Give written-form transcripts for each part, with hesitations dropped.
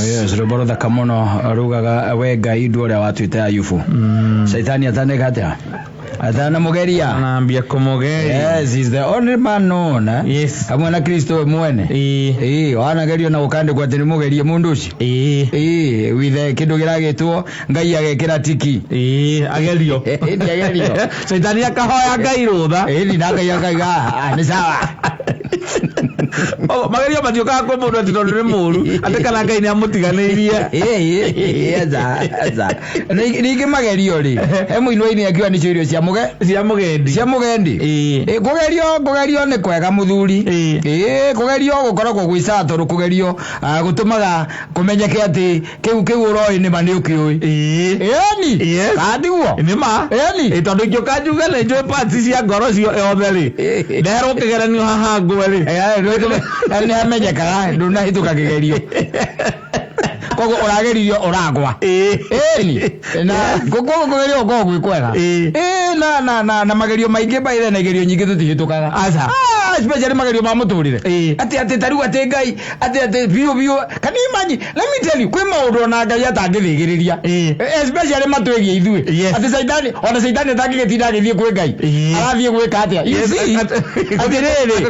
Yes, rwimbo ruthaka muno rugaga we Ngai ndu uria watuite Ayubu. Saitani atanegata. Atana mugeria. Anaambia kumugeria. Yes, he's the only man known. Yes. Hamwe na Kristo mwene. Wanagerio na ukande kwa tini mugeria mundu uci. Withe kindu giragitwo Ngai agekira tiki. Agerio. Agerio. Saitani akahoya Ngai rutha. Ni na Ngai akaiga ni sawa. Magerio matioka kwa mundu atitondire muru atekana Ngai ni amutiganirie. Eza. Ni magerio ri. Muinwa-ini akiwa ni cirio cia mugendi. Kugerio ni kwega muthuri. Kugerio gukoragwo gwisa toru kugerio gutumaga kumenyeke ati kiu uroi ni mani ukiui. Yani kadiguo ni ma yani tondu njoka njuge ni njui parts cia ngoro cio yothe ri nderwo kigeranio haha ngweri ni amenyekaga ndunahituka kigerio kogo urageririo uragwa ni na kogo kugerio kogo gwikwega na magerio maingi baire na gerio nyingi tutihitukaga aca especially magerio ma muturire ati tariu ati Ngai ati bio can you imagine, let me tell you kwi maundu na Ngai atangithigiriria especially matwegie ithui ati saitani atangigitinda agithie kwi Ngai arathie gwika atia you see ati riri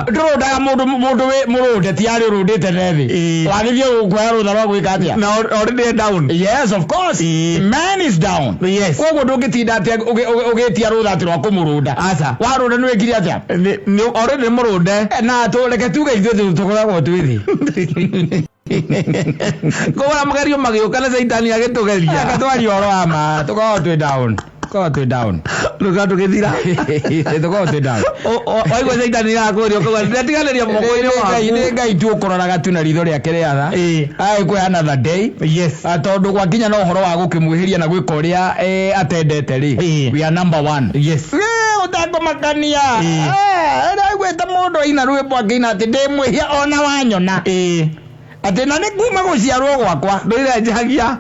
ndurudaga mundu we murude ti ari urudite nethi wagithie kuoya rutha rwa gwika atia na already down. Yes, of course. Man is down. Yes. Kogo ndugitinda ati ugetia rutha ati rwa kumuruda aca waruda ni wekire atia ni already murude na tureke tuge ithuĩ tukoragwo twithi kogora magerio magioka na Saitani agitugeria akatwari oro ama tukoragwo twi down ruga tugithira tukoragwo twi down oigwa Saitani yakurio kogora ndetiganeria moko-ini waku Ngai tu ukororaga tu na ritho riake riatha kwe another day. Yes. Tondu gwakinya no horo wa gukimwihiria na gwika uria atendete ri we are number 1. Yes. Utakomakania gwita mundu aina rwimbo akina ati ndi mwihia ona wanyona ati na ni kuma guciarwo gwakwa ndire njagia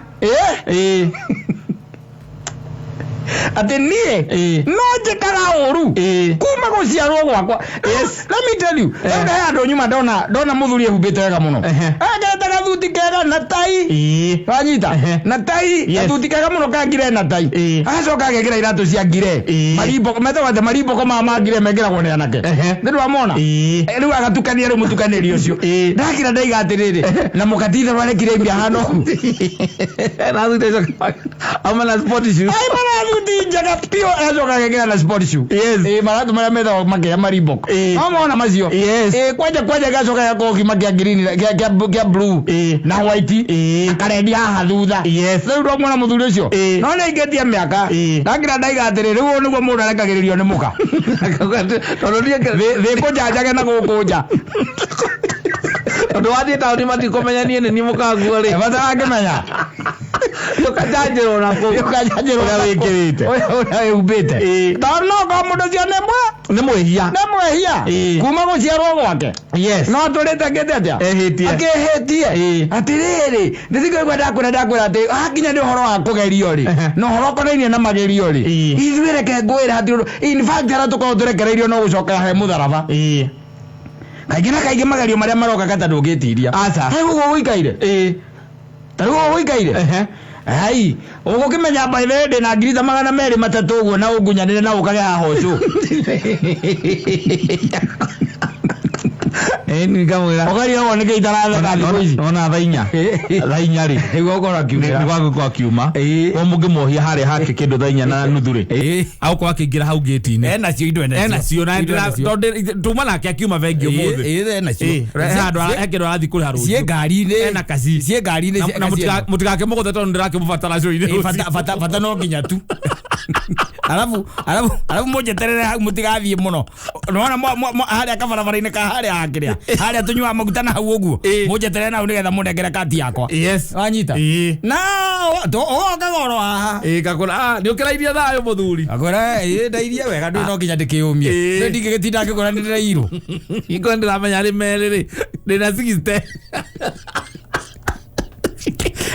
ati nie no njikaga uru kuma guciarwo gwakwa. Yes, let me tell you andu nyuma ndona muthuri ehumbite wega muno agetaga thuti kega na tai wanyita na tai thuti kega muno kangire na tai agacoka agekira iratu cia ngire marimbo metagwo marimbo ko mama ngire mekiragwo ni anake ndu amona riu agatukania riu mutukanirio ucio ndakira ndaiga atiriri na mukatitha rwarekire mbia hano na thuti amana sport shoes thuti njaga pio agacoka agekira na sport shoe. Yes. Maratu maria metagwo makia mariboko amona macio kwanja gacoka yako kimakia green kia blue na white akarendia haha thutha riu ndamwona muthuri ucio no ni ingetia miaka ndakira ndaiga atiriri riu niguo mundu arekagiririo ni muka tondu thi kunjanjage na gukunja tondu wathie tauni matikumenya nie ni mukanguo ri bata akimenya ukajanjirwo na ukajanjirwo na wikirite uria ehumbite tondu no ko mundu cio ni mwihia kuma guciarwo gwake. Yes. No turite ngete atia akehetie atiriri ndithigwe ndakwira ati hakinya ni horo wa kugerio ri no horo konainie na magerio ri ithuireke ngwira ati in fact ara tukorwo turekereirio no gucoka he mutharaba kaingĩ magerio maria maroka kata ndũngĩtiria aca ũguo ũikaire ũguo ũikaire ai ugukimenya by the way ndina ngiri ta 200 uguo na ungunyanire na ukage haha ucu ni kamwira ogari ho ni keitara thaka thiku ici ona thainya ri iguo gora kiumira ni gwagukwa kiuma o mungimuhia hare hake kindu thainya na nuthu ri auko akingira hau gate-ini enacio indo enacio na tuma nake akiuma vengi umuthi enacio handu ekirwo arathi kuri haru cie ngari-ini ena kaci cie ngari-ini na mutigake muguthe tondu ndirakimũbatara cũinĩ bata no nginya tu alafu mujeterere hau mutigathie muno nona haria kabarabara-ini ka haria hakiria haria tunyua maguta na hau uguo mujeterere nau nigetha munengere kati yakwa wanyita na oka goro haha gakora ni ukirairia thayo muthuri agora ndairie wega ndu no nginya ndikiumie ndingigitinda ngikora ndirairwo iko ndiramenya ri meriri ndina 60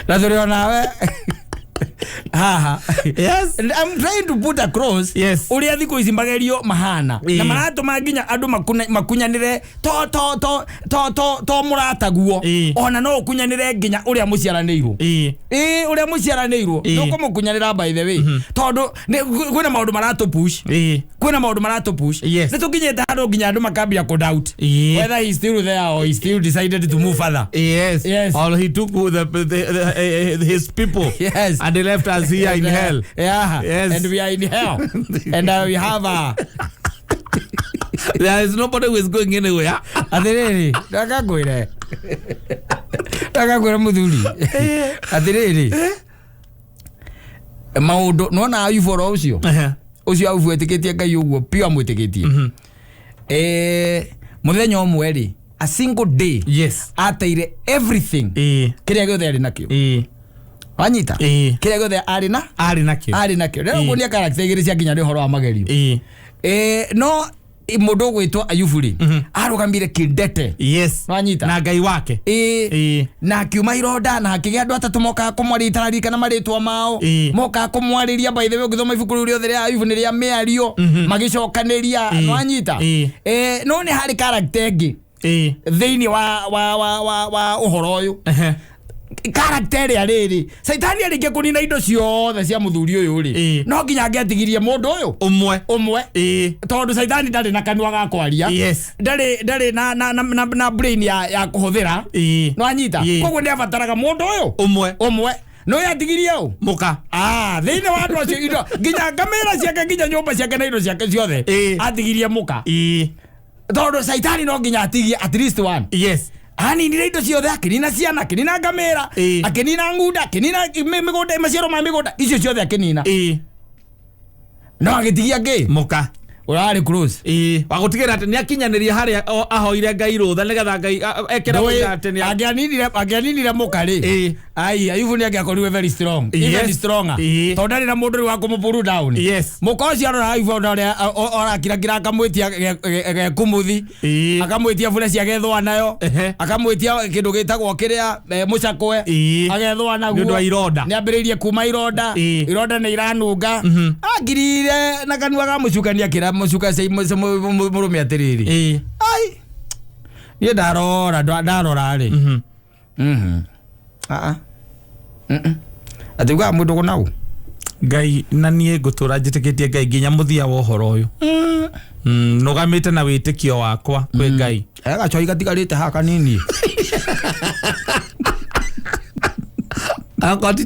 na turi onawe Yes. And I'm trying to put across. Yes. Uria thiko izimbagerio mahana. Na marato maginya andu makunyanire to murata guo. Ona no kunyanire nginya uria muciaranirwo. Uria muciaranirwo. No kumukunyanira by the way. Tondu kwina maundu marato push. Kwina maundu marato push. Nitukinyete handu nginya andu makambia ko doubt whether he's still there or he still decided to move further. Yes. Or he took his people. Yes. And they left us here in hell. Yeah. Yes. And we are in hell. And we have there is nobody who is going anywhere. Adiriri, ndakagwire. Ndakagwire muthuri. Adiriri. Maundu nona ayuvoro ucio. Ucio avuetikitie Ngai uguo pia mwitikitie. Muthenya umwe ri a single day. Yes. Ateire everything. Kiria giothe ari nakio. Wanyita. Kiria giothe ari nakio. Ari nakio. Rero kunia character igiri cia nginya ri horo wa magerio. No mundu gwitwa Ayuburi arugamire kidete. Yes. Wanyita. Na Ngai wake. Na kiuma ironda na kigia andu atatu moka kumwaritarari kana maritwa mao. Moka kumwariria by the way ngithoma ibuku riu riothe ria Ayubu ni ria miario magicokaniria. Wanyita. No ni hari character ngi. Thiini wa uhoro uyu. Character ya riri Saitani arike kunina indo ciothe cia muthuri uyu ri no nginya angetigirie mundu uyu umwe tondu Saitani ndari na kanua ga kwaria ndari na brain ya kuhuthira no anyita koguo ndi abataraga mundu uyu umwe no yatigirie u muka thiini wa andu acio indo nginya kamera ciake nginya nyumba ciake na indo ciake ciothe atigirie muka tondu Saitani no nginya atigie at least one. Yes. Ani ni indo ciothe akinina ciana akinina ngamera akinina nguda akinina migunda maciaro ma migunda icio ciothe akinina no agitigia ngi muka urari close wagutigira ati ni akinyaniria haria ahoire Ngai rutha nigetha Ngai ekera ati ni agianinire muka ri ai Ayubu ni agiakorirwe very strong even stronger tondari na mundu wa kumupuru down muka ucio arora Ayubu ora kira akamwitia kumuthi akamwitia bure cia gethwa nayo akamwitia kindu gitagwo kiria mucakwe agethwa naguo ndu ironda ni ambiririe kuma ironda ni iranunga agirire na kanua ga mucukania kira mucuka sei murume atiriri ai ye darora ri atiga mundu kunau Ngai na nie ngutura njitikitie Ngai nginya muthia wa uhoro uyu nugamite na witikio wakwa kwi Ngai gacoi gatigarite haka nini akoti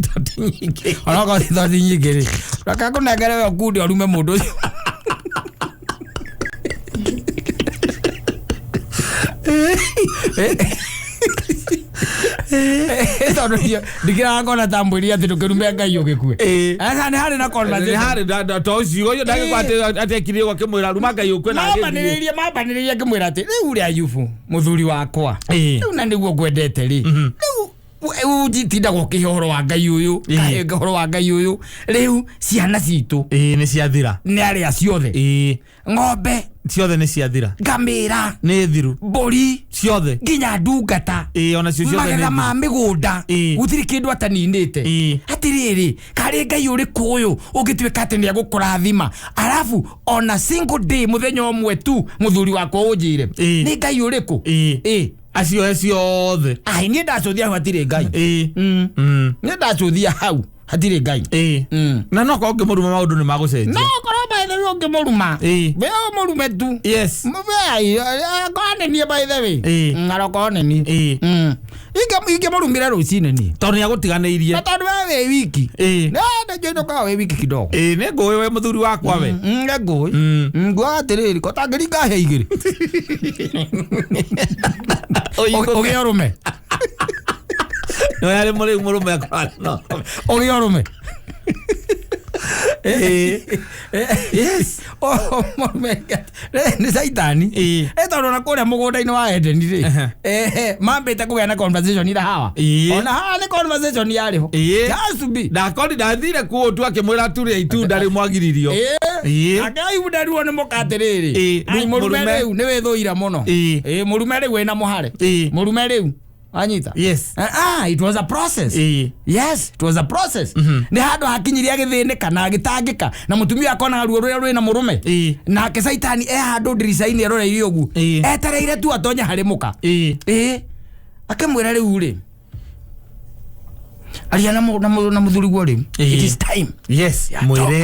totinyike ri rakakunengere we okundi orume mundu ucio tondu ndigira ngona tambwiria ati ndukirume Ngai ugikue aka ni hari na conversation hari to ucio yo ndagikwate atekirie gwa kimwira ruma Ngai ukwe na mabaniririe kimwira ati riu ri Ayubu muthuri wakwa riu na niguo ngwendete ri riu ujitinda gukihoro wa Ngai uyu kahoro wa Ngai uyu riu ciana citu ni ciathira ni aria ciothe ng'ombe ciothe ni ciathira ngamira ni thiru mburi ciothe nginya ndungata ona cio ciothe magetha ma migunda gutiri kindu ataninite atiriri kari Ngai uriku uyu ugitwika ati ni agukurathima arafu ona single day muthenya umwe tu muthuri wakwa unjire ni Ngai uriku acio ciothe ai ni ndacuthia hau atiri Ngai ni ndacuthia hau hatiri Ngai na no ko ngimuruma maundu ni magucenjia no korwo by the way ngimuruma we murume tu yes mwe kone ni by the way ngarokone ni ike murumira rucine ni tondu ni agutiganeirie tondu we wiki na njono ka we wiki kidogo ni ngui we muthuri wakwa we ngui ngwa atiriri ko tangirika he igiri ogiyorume no yale murume akwa no ogiyorume yes ni Saitani tondu na kuria mugunda-ini wa Edeni ri mambite kugea na conversation ira hawa ona hawa ni conversation yariho jasubi ndakoni ndathire kuo tu akimwira turia itunda ri mwagiririo Ngai udaruo ni mukatiriri murume riu ni withuira muno murume riu wina muhare murume riu anyita Yes. It was a process. Yes, it was a process. Ni handu hakinyiria githindika na gitangika na mutumia akona ruo ruria na murume na ke saitani handu ndirica-ini eroreire ugu etereire tu atonya hari muka akemwira riu ri aria na muthuri gwo ri it is time. Yes,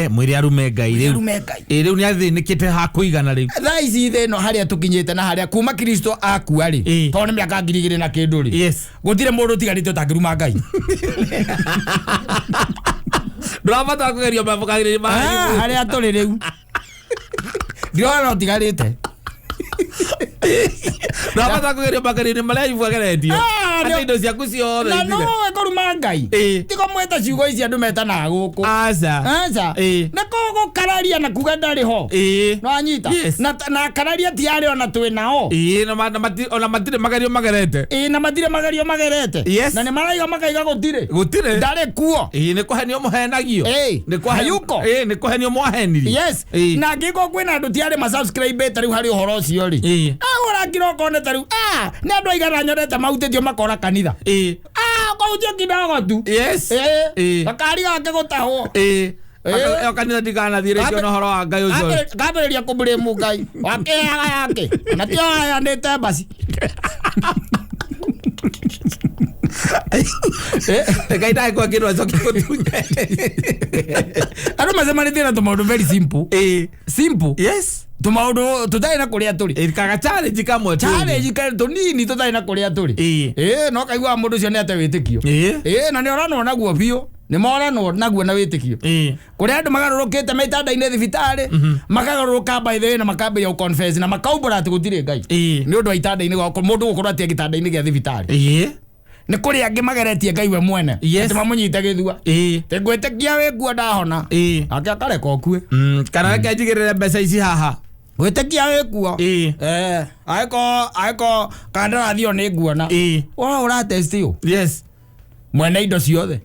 mwire arume ngai riu ni athinikite ha kuigana riu thaa ici thä no harä a tå kinyä na harä a kuma Kristo akua rä tondå nä mä aka 2000 na kä ndå rä gå tirä må ndå tigarä te å tangä ruma ngai ndårabata kå gerio mabåkagä rä harä a tå rä rä u ndirona å tigarä te ndårabata kå gerio makarä marä a ibuageretio atä indo ciaku ciothe na no eko ruma ngai tigo mweta ciugo ici andå metanaga gå kå aca nä kå gå kararia na kuga ndarä ho no anyita na kararia tiarä ona twä nao ona matirä magerio magerete na matirä magerio magerete na nä maraiga makaiga gå tirä ndarä kuo nä kå henio må henagio hayuko nä kå henio mwaheniri na ngä ko kwä na andå tiarä masubscribete rä u harä å horo å cio rä agå rakira okone ta rä u nä andå aigana nyonete mautä tio makora kanitha kåunjä kidogo tu gakari gake gå tahwo kanitha ndikanathiä rä cio na horo wa ngai å cio ngambä rä ria kå mbå rä mu ngai wakäaga yake na tio ayandä te mbaci ngai ndaä kwa kä rwo acoke gå tunya andå macemanä tie na tå maå ndå very simple tå maå ndå tå tarä na kå rä a tå rä kaga challenge kamwe tå nini tå tarä na kå rä a tå rä no kaigua må ndå å cio nä ate wä tä kio na nä oranwo naguo biå nä moranwo naguo na wä tä kio kå rä a andå magarå rå kä te maitanda-inä thibitarä makagarå rå ka by the way na makambä ria confess na makaumbå atä gå tirä ngai nä å ndå wa itanda-inä må ndå gå korwo atä gä-tandainä gä a thibitarä nä kå rä angä mageretie ngai we mwene atä mamå nyite gä thua tä ngwä tä kia wä kuo ndahona ake akareka å kue kana reke njigä rä re mbeca ici haha gwä tä kia wä kuo aäko kandarathi o nä nguona å ratesti å mwene indo ciothe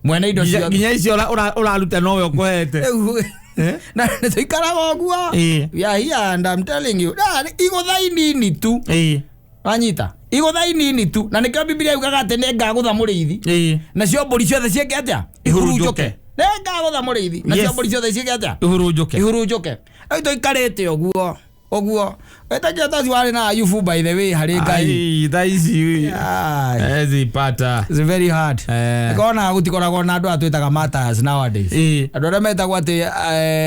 mwene indo ciothe nginya icio å raruta nowe å kåhete na nä tå ikaraga å guo igå tha inini tu wanyita igå tha inini tu na nä kä o Biblia yugaga atä nä ngagå tha må rä ithi nacio mbå ri ciothe ciäke atä ihurunjũke nä ngagå tha må rä ithi nacio mbå ri ciothe ciäke atä ihurunjũke rä tå ikarä te å guo wetakia taci warä na Ayubu by the way harä ngai thaici ezipata it's very hard kona gå tikoragwo na andå a twä taga matters nowadays andå arä a metagwo atä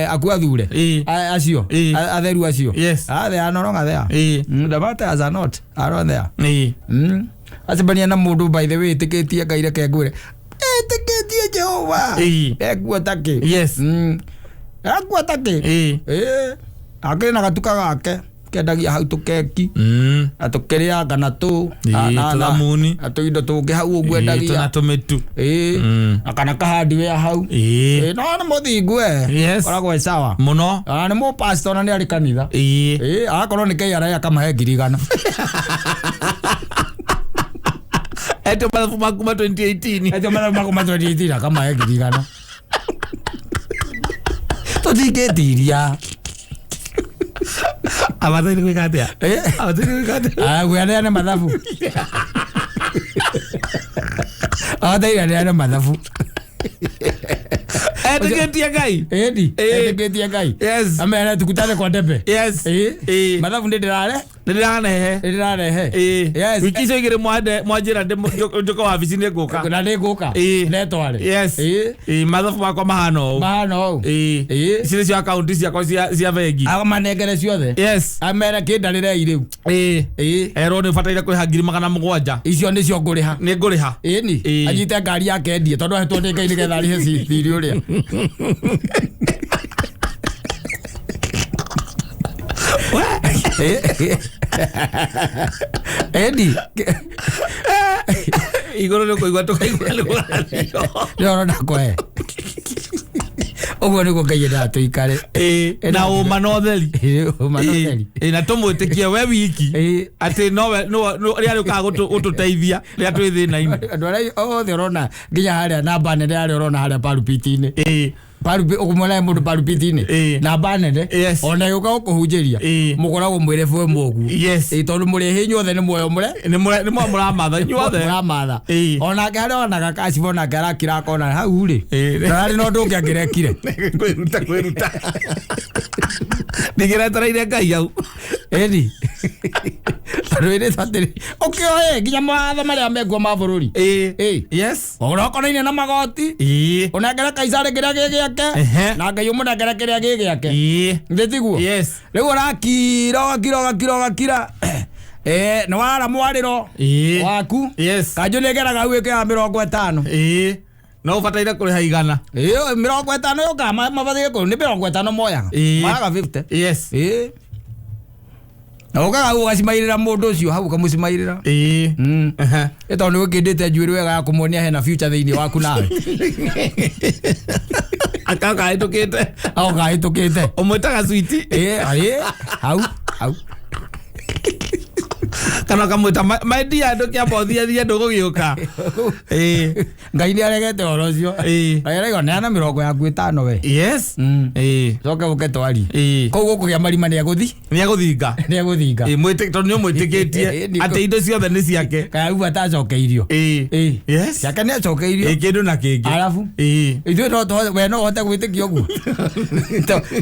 akua thure acio atheru acio they are no longer there the matters are not there acebania na må ndå by the way tä kä tie ngai reke ngwä re tä kä tie Jehova ekuo takä ekuo takä akä na gatuka gake kendagia hau tå keki atå kä rä aga na tå atå indo tå ngä hau å guo endagia kana kahandi wä hau no nä må thingu koragwo e sawa må no nä må pastor na nä arä kanitha agakorwo nä KRA akamahe 1,000 eto mathabu makuma 2018 akamahe 1,000 tå tingä tiria abathaini gwä ka atä a gwä aneane mathabu abathaini aneane mathabu etĩkĩtie ngai etĩkĩtie ngai amere tukutane kwa ndembe mathabu nĩ ndĩrarehe wiki icio igĩrĩ mwanjĩra njũke wabici nĩ ngũka na nĩ ngũka netware mathabu makwa mahana ũũ ici nĩcio akaunti ciakwa cia bengi amanengere ciothe amere kĩndarĩre irĩu erwo nĩ bataire kũrĩha 700,000 icio nĩcio ngũrĩha nĩ ngũrĩha ĩni anyite ngari yake endie tondũ ahetwo nĩ ngai nĩgetha arĩhe thirĩ ũrĩa Eddie igũrũ nĩ kũigua tũkaigua nĩ ũrona kwe ũguo nĩguo ngai endaga tũikare na ũma na ũtheri na tũmwĩtĩkie we wiki atĩ rĩrĩa rĩũkaga gũtũteithia rĩrĩa twĩ thĩna-inĩ andũ arĩa othe ũrona nginya harĩa namba nene harĩa ũrona harĩa parupiti-inĩ parupi okumona mundu parupitini na banene ona yuka okuhujiria mukora gumwire fwe mogu tondu muri hinyu othe ni muoyo mure ni muramatha inyuothe muramatha ona ngare ona gakaci bona ngara kira kona hau ri rari no ndungi angirekire kwiruta nigiretereire ngai au edi rwire tatiri okioe ginya matha maria mekwo mabururi yes ora konaine na magoti ona ngara kaisare gira gigiake na ngai umunengera kiria gigiake ndetiguo riu rakira no wara mwariro waku kanjo negeraga uike ya 50 no bataire kuriha igana 50 yoka mabathire ko ni 50 moyaga maga 50 oka ugacimairira mundu ucio hau kamucimairira eto ni wikindite njuiri wega ya kumuonia hena future thiini waku nawe akaka hitukite umwitaga switi hau kana kamwita maidia andu kia bothia ndugugiuka ngai ni aregete oro cio airego neana 50 we coke uke twari kou gukugia marima ni aguthinga mwite tondu ni mwitikitie ati indo ciothe ni ciake kaya uba tacokeirio ciake ni acokeirio kindu na kingi alafu ithuĩ no hote gwĩtĩkia ũguo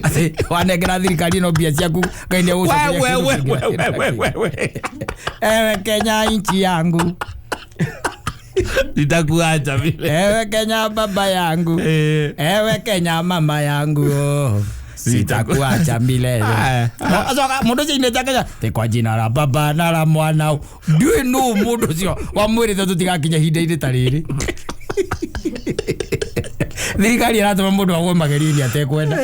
ati wanengera thirikari no mbia ciaku ngai nĩ we ewe Kenya nchi yangu nitakuacha vile ewe Kenya baba yangu ewe Kenya mama yangu sitakuacha milele asoka mundu cine chakaja te kwa jina la baba na la mwana ndiwe no mundu cio wa mwiri tutigakinya hinda-inĩ ta rĩrĩ thirikari iratũma mundu agwe magerini atekwenda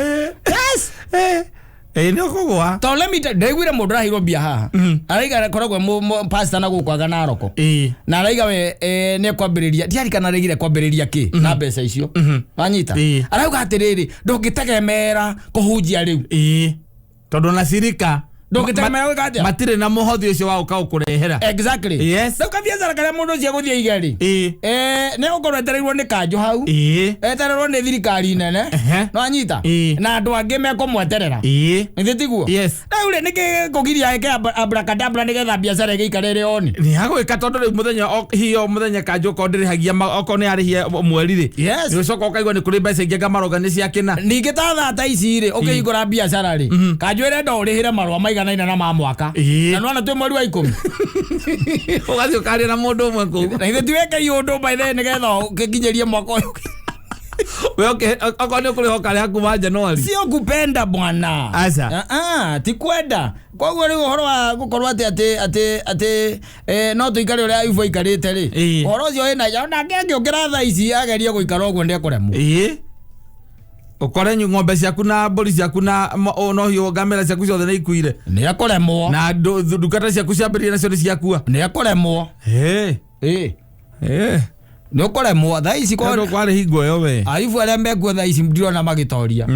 ni okugwa to let me ndaiguire mundu arahirwo mbia haha araiga koragwo pastor na gukwaga na roko na araiga we ne kwambiriria ndiari kana regire kwambiriria ki na mbeca icio wanyita arauga atiriri ndungitegemera kuhunjia riu tondu na sirika ndungitegemera wikatia matire na muhothi ucio wa ukaurehera exactly yes no kabiacara kare mundu cia guthia igeri ne ukorwo etereirwo ni kanjo hau etererwo ni thirikari nene no anyita na andu angi mekumweterera nithitiguo riu ri niki kugiria eke abracadabra nigetha biacara igikare ri oni ni agwika tondu riu muthenya hiyo muthenya kanjo ko ndirihagia oko ni arihia mweri ri ni ucoka ukaigwa ni kuri mbeca ingi ngamaroga ni ciakina ningi ta thata ici ri ukihingura biacara ri kanjo irenda urihire marwa maiganaina na ma mwaka na nwana twi mweri wa 10 ugathi ukaria na mundu umwe ku na ithe tiweke iundu by then nigetha ukinginyerie mwaka uyu we akone kuri hokale hakuma Januari sio kupenda bwana asa ti kwenda koguo ri uhoro wa gukorwa ati no tuikare uria ifo ikarite ri uhoro ucio ina ya na ngenge ukira tha ici agerie guikara uguo ndekuremwo ukore ng'ombe ciaku na mburi ciaku na no hiyo ngamera ciaku ciothe ni ikuire ni akuremwo na ndukata ciaku ciambirie nacio ni ciakua ni akuremwo ni ukuremwo tha ici ko kwari hingo yo we aifu aria mekuo tha ici ndirona magitoria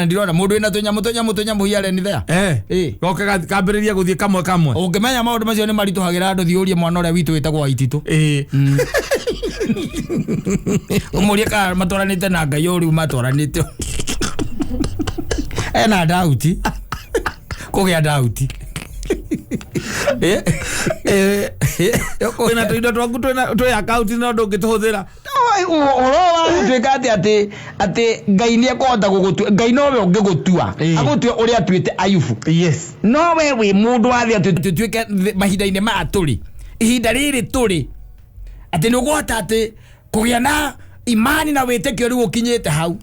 ndirona mundu ina tunyamu hiare ni thea goka kambiriria guthie kamwe ungimenya maundu macio ni marituhagira andu thiurie mwana uria witu witagwo Waititu umurie ka matwaranite na ngai uriu matwaranite ena dauti kugia dauti kwina tuindo twaku twi account no ndungituhuthira oro twika ati ngai ni akuhota gugutua ngai no we ungigutua agutue uria atuite Ayubu no we wi mundu athia tutwike mahinda-ini ma turi ihinda riri turi ati nuguhota ati kugia na imani na witekio riu ukinyite hau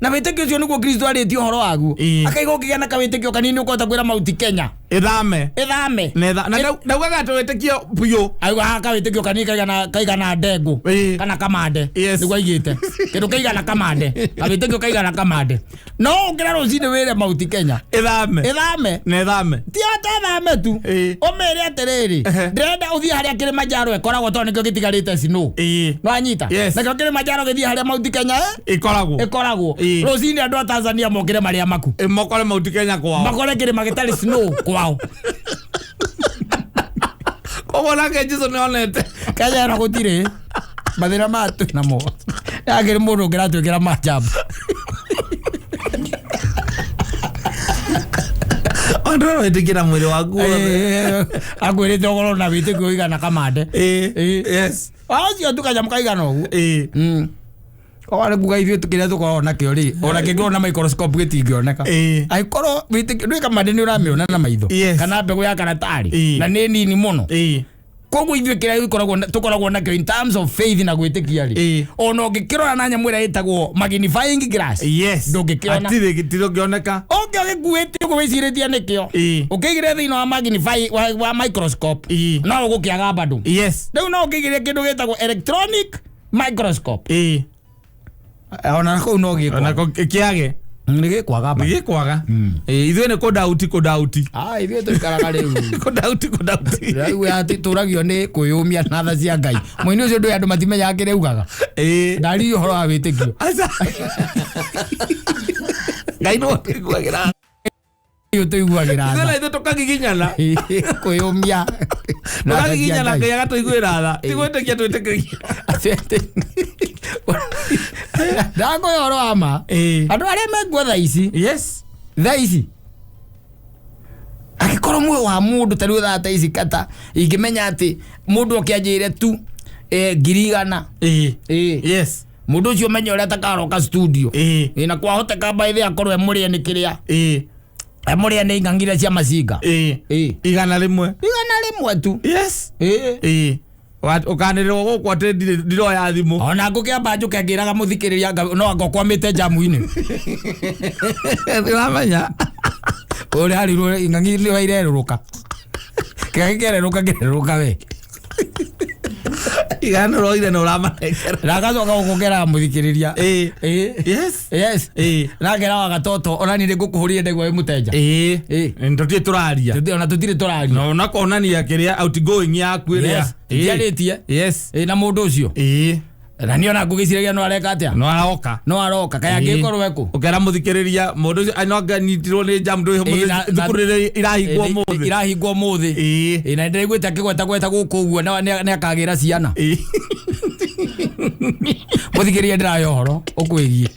na witekio cio niguo Kristo aritie uhoro wagu akaiga ukigia na kawitekio kanini ukota kwira Mount Kenya ithame na ndaugaga tuwitekio puyo aiga ha kawitekio kanini kaiga na ndengu kana kamande niguo aigite kindu kaiga na kamande kawitekio kaiga na kamande no ukira rucini wire Mount Kenya ithame ti ata ithame tu umere atiriri ndirenda uthie haria Kilimanjaro ekoragwo tondu nikio gitigarite snow no anyita nakio Kilimanjaro githie haria Mount Kenya ikoragwo rucini andu a Tanzania mokire maria maku mokore Mount Kenya kwao makore kirima gitari snow kwao koguo nake Jesu nionete Kenya no gutire mathira matu namo yagire mundu ngiratwikira majabu Wandora wetikira mwiri waku akwirite ogoro na witikio igana kamande yes acio tukanya mukaigana ugu Wale kuga ithio tukire tukona kio ri ona kingiro na microscope gitingioneka aikoro witikio ndika mande ni uramiona na maitho kana mbegu ya karatari na ni nini muno koguo ithio kira tukoragwo na kio in terms of faith na gwitikia ri ona ngikirora na nyamwira itagwo magnifying glass ndungikiona atire gitiro gioneka gikuite gwiciritia nikio ukigire thina wa magnify wa microscope no ugukiaga bado riu no ukigire kindu gitagwo electronic microscope ona ko no giko ona ko kiage nigikwaga ba nigikwaga ithuĩ nĩ kũdauti ithuĩ tũikaraga rĩu kũdauti rĩu ati tũragio nĩ kwĩyũmia na tha cia Ngai mũini ũcio ndũĩ andũ matimenyaga kĩrĩa ugaga ndari ũhoro wa wĩtĩkio Ngai no kwĩguagĩra tũiguagĩra tha ithuĩ tũkagiginyana kwĩyũmia tũkagiginyana Ngai agatũiguĩra tha ti gwĩtĩkia twĩtĩkĩria Dago yoro ama andu aria megwa tha ici akikoro mwe wa mundu tari utha ici kata ingimenya ati mundu okianjire tu ngirigana mundu ucio menye uria takaroka studio na kwa hoteka by the akorwe murie ni kiria murie ni ingangire cia macinga igana rimwe tu ukanirwo guku ati ndiroya thimu ona ngukiamba njuke ngiraga muthikiriria no ngokwamite jamu-ini ndiramenya uri harirwo ingangire wa ireruruka ngereruka we igana roire no ramanekera ragacoka gukugera muthikiriria yes nagera wa gatoto ona ni ngukuhurie ndegwa muteja ndotie turaria ona tutire turaria no nakonania kiria outgoing yaku iria yaritie na mundu ucio na niona ngugiciragia no areka atia no aroka kaya ngikorwo eku ukera muthikiriria mundu ucio anoga nyitirwo ni jam ndu thukurire irahingwo muthi na ndiriguite akigweta guku uguo ni akagira ciana muthikiriria ndirayo horo ukwigie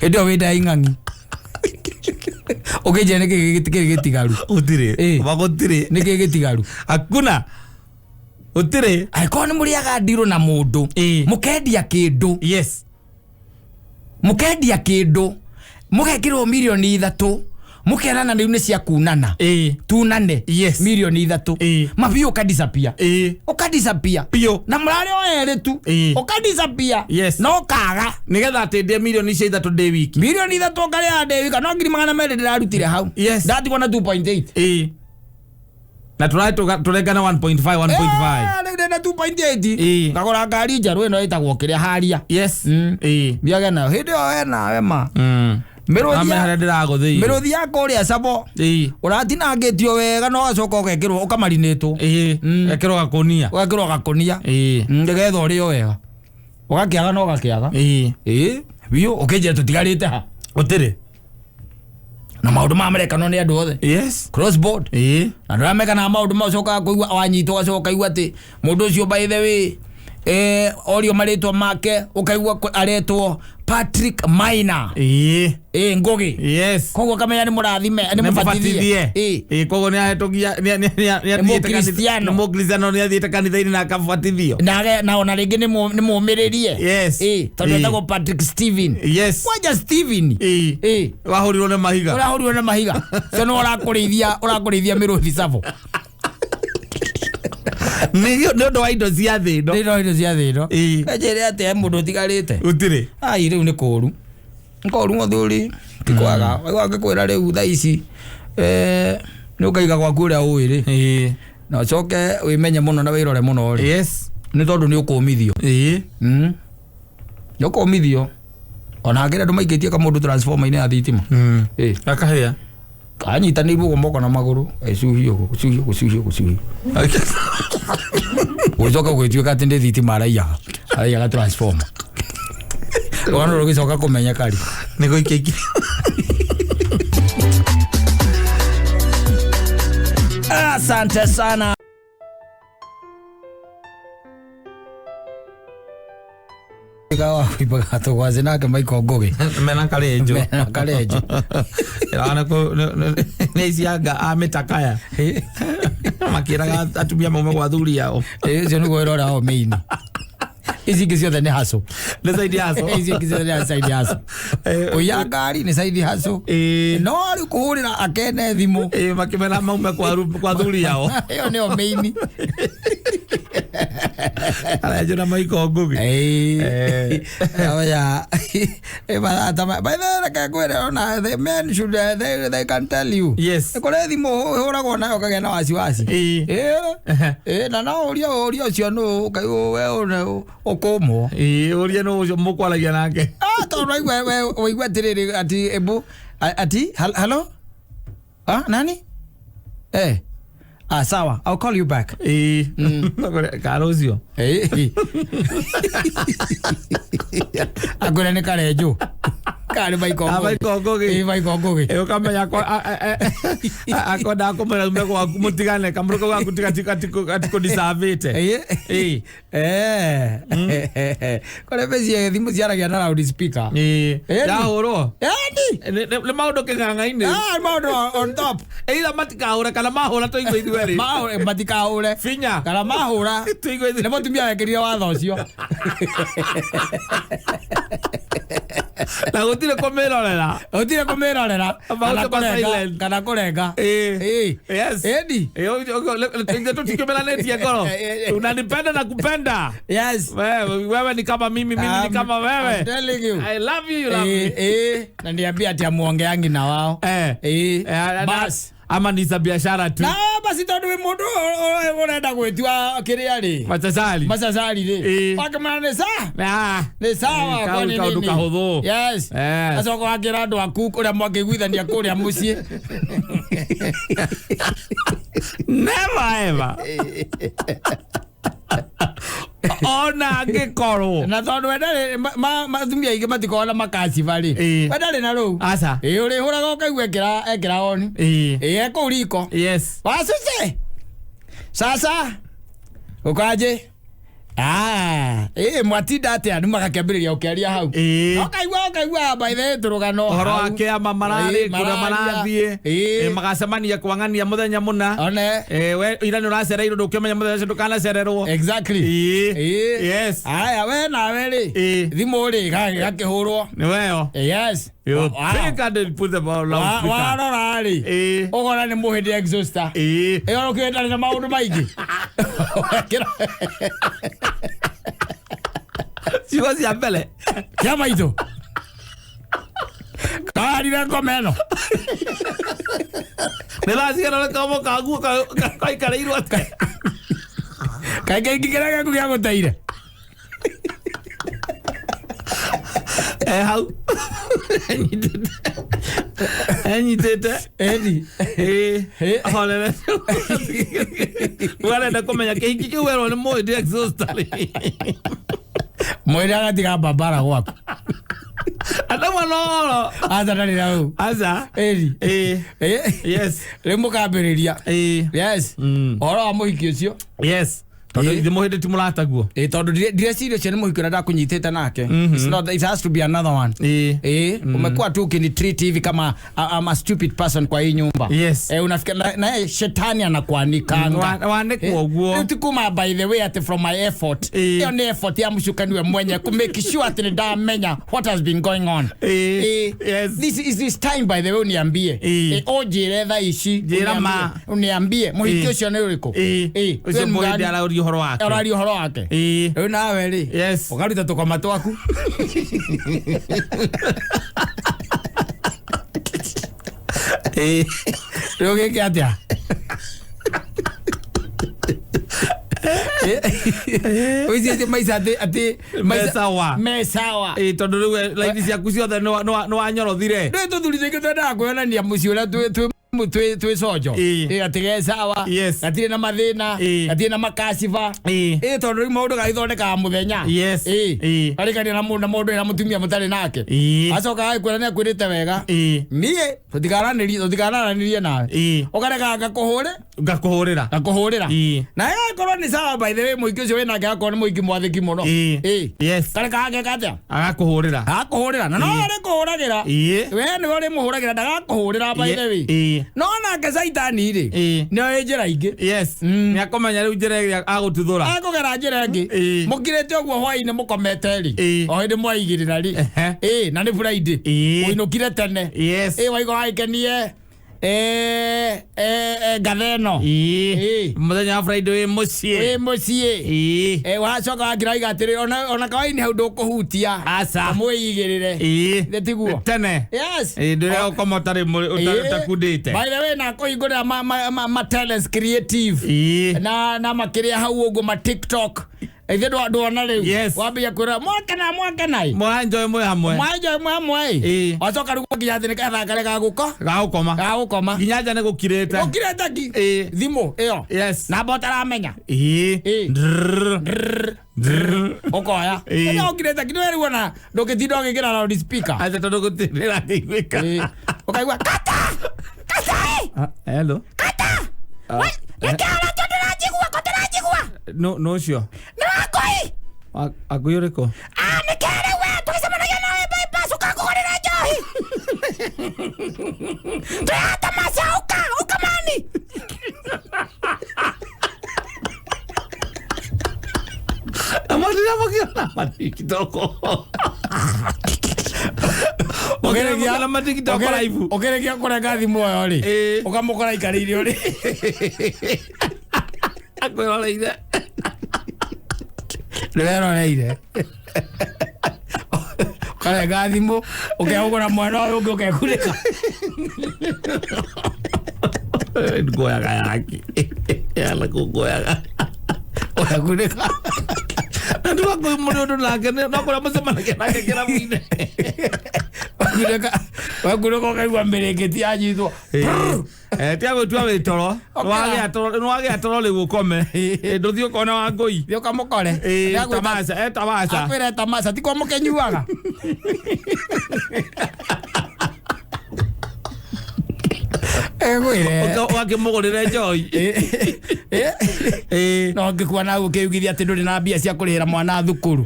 ndio wenda ing'ang'i ukije niki gitigaru utire niki gitigaru akuna utire aiko ni muriaga ndiro na mundu mukendia kindu mugekirwo milioni 3 mukerana riu ni cia kunana tunane milioni 3 mabiu ukadisapia pio na murari oere tu ukadisapia no kaga nigetha atendie milioni 3 ndi wiki milioni 3 ngari ya ndi wiki no ngiri magana mere ndirarutire hau ndatigwo na 2.8 na turengana 1.5 na 2.8 ngagora ngari njaru ino itagwo kiria haria biaga na hindi o wena wema miruthi yako uria sabo uratinangitio wega no gacoka ugekirwo ukamarinitwo gekirwo gakonia ngegetha urio wega ugakiaga no gakiaga biu ukije tutigarite ha utire na maundu mamerekano ni andu othe crossboard na ndameka na maundu macoka kuigua wanyitwo gacoka igua ati mundu ucio by the way orio maritwa make ukaigua aretwo Patrick Maina ngugi koguo kamenya ni murathime ni mubatithie koguo ni ahetogia ni mukristiano ni athiete kanitha-ini na akabatithio na ona ringi ni mumiririe tondu etagwo Patrick Steven kwaja Steven wahurirwo ni mahiga cio no urakurithia miruthi savo ni undu wa indo cia thi ino ejere ate mundu utigarite utire riu ni koru muthuri tikwaga wagikwira riu tha ici ni ukaiga gwaku uria uiri na ucoke wimenye muno na wirore muno ni tondu ni ukumithio ni ukumithio ona ngira andu maikitie ka mundu transformer-ini ya thitima akahia kanyitanĩirwo guo moko na magũrũ gucuhio gũcoka gwĩtuĩka atĩ ndĩ thitima araiyaga transformer ona rũgĩcoka kũmenya kari nĩ gũikia asante sana tiga wa kuibaga to gwaze nake Michael Ngoge mena kalenjo ana ko neziaga ametakaya makiraga atumia maume kwa thuri yao cio niguo irora o meini ici ingĩ ciothe nĩ haco nĩ side haco ici ingĩ ciothe nĩ side haco ũya ngari nĩ side haco no rĩu kũhũrĩra akene thimũ makĩmena maume kwa thuri yao ĩyo nĩyo meini arajona Michael Ngoge oya by the way kakwera the men should they can tell you yes kũrĩ thimũ hũragwo nayo kagĩa na wasiwasi na no ũria ũcio nũ we okomo uria no mukwalagia nake tondũ waigua atĩrĩrĩ ati ebu ati hello nani sawa, I'll call you back. Karozio agora ne karejo kare Michael Ngoge ukamenya akoda kumera umeko waku mutigane kamruko waku tikatiko disavete kore bezi thimu ciaragia na loud speaker ya horo le maudo kenganga-ini maudo on top either matikaura kana mahura toigwe ithueri matikaure finya kana mahura toigwe ithueri ne mutumia wekirire watho ucio na gutire kumirorera kana kurenga yes edi ndio tutikimelanetie ngoro unanipenda na kupenda yes wewe ni kama mimi ni kama wewe I'm telling you I love you love me na niambia ati amuongeangi na wao bas ama ni za biashara tu na basi tondu we mundu urenda gwitua kiria ri macacari ri wakamana ni sawa kwani nini kahuthu yes acoko agira andu aku kuria mwakiguithania kuria mucii never ever ona ngikoro na tondu wendari matumia ingi matikoona makaci bari wendari na ru asa uri huraga ukaigua ekira oni eko riko yes wasuce sasa ukaje mwatinda atia ni magakĩambĩrĩria ũkĩaria hau ũkaigua by the tũrũgano horo ake ama mararĩ kũrĩa marathiĩ magacemania kwang'ania mũthenya mũna we ira nĩ ũracereirwo ndũkĩmenya mũthenya ũcio ndũkanacererwo exactly yes aya we nawe rĩ thimũ rĩ gakĩhũrwo nĩ weo yes you think I did put the ball loud warora rĩ ũgora nĩ mũhĩndĩ exhauster ĩyo ũkĩendarĩ na maũndũ maingĩ ciugo cia mbere kia maitũ karire ngomeno nĩ raciganore kamo kaguo kaikarairwo atĩ kaingĩ ingĩkĩra gĩaku gĩa gũteire hau enyitĩte eni horere warenda kũmenya kĩhiki kĩu werwo nĩ mũhĩndĩ exhauster mwĩrĩ agatiga mbambara gwaku adamwa noro aza ndarĩ na rĩu aza eni yes rĩu mũkambĩrĩria yes ũhoro wa mũhiki ũcio yes tondu ithe muhindi ti murataguo tondu direciria cio ni muhiki rada kunyitite nake it has to be another one umekuwa tu ukini treat hivi kama I'm a stupid person kwa hii nyumba yes unafikiri na shetani anakuanikanga wanikwo guo tukuma by the way at from my effort hiyo ni effort ya mshukaniwe mwenye ku make sure ati ndamenya what has been going on yes this time by the way uniambie ojire tha ici uniambie muhiki ucio ni uriko ucio muhindi ara horo wake orari horo wake rĩu nawe rĩ yes ukaruta tukoma twaku rĩu gĩkĩ atĩa uicie maisha ati mesawa tondu rĩu laini ciaku ciothe nĩ wanyorothire rĩu tũthuri tũingĩ twendaga kwĩonania mũciĩ ũrĩa twĩ twi sojo atige sawa atire na mathina atire na makasiva tondu mundu gaithondeka muthenya arikania na mundu ina mutumia mutari nake acoka aikwirania kwirite wega nie tutikarananirie nawe ukareka ngakuhurira na akorwo ni sawa by the way muiki ucio wina nake akorwo ni muiki mwathiki muno kareka agekatia agakuhurira na no ari kuhuragira we ni uri muhuragira ndagakuhurira by the way no nake Saitani ri no njira ingi ni akomenya riu njira iri agututhura akugera njira ingi mukirete ogwo hwaini mukomete ri o hindi mwaigirira ri na ni Friday uinukire tene waigo haikenie gatheno muthenya wa Friday we mucie wacoka wagira igatiri ona kawaini hau ndukuhutia amwigirire tiguo tene ndire ukomotari utakudite by the way na kuhingurira ma talents creative na makiria hau uguo ma TikTok ithe ndona riu wambia kwira mwaka nai mwanjoe mwe hamwe wacoka riu nginya thini kathakare gagukoma nginya nja ni gukirete ki thimu iyo na botaramenya okoya ina ukirete ki riu ona ndugitinda ugigira loud speaker ate tondu gutirira ngigwika ukaigua kata hello kata wekala no cio nakoi akuyuriko nikere we tukisemanagia nawe bypass ukakugorera njohi tuyata masauka ukamani amadira makiona matiki-toko ogeregia matiki-toko live ogeregia kurenga thimu yo ri ukamukora ikaririo ri akwĩroreire nĩweroreire ũkarenga thimũ ũkehũgũra mwena ũyũ ũngĩ ũkekunĩka ngoyaga yaki ngoyaga ũkekunĩka na ndĩwakwĩ mũrĩ ũndũ nake nokũrĩa mũcemanagia nake kĩrabu-inĩ wakunĩka ũkaigua mĩrĩngĩti yanyitwo tiagũtua wĩ toro nĩwagĩa toro rĩu ũkome ndũthiĩ ũkona wa ngũi thiĩ ũkamũkore tamasha akwĩre tamasha tiko mũkenyuaga wakĩmũgũrĩre njoi no ngĩkua na ũkĩugithia atĩ ndũrĩ na mbia cia kũrĩhĩra mwana thukuru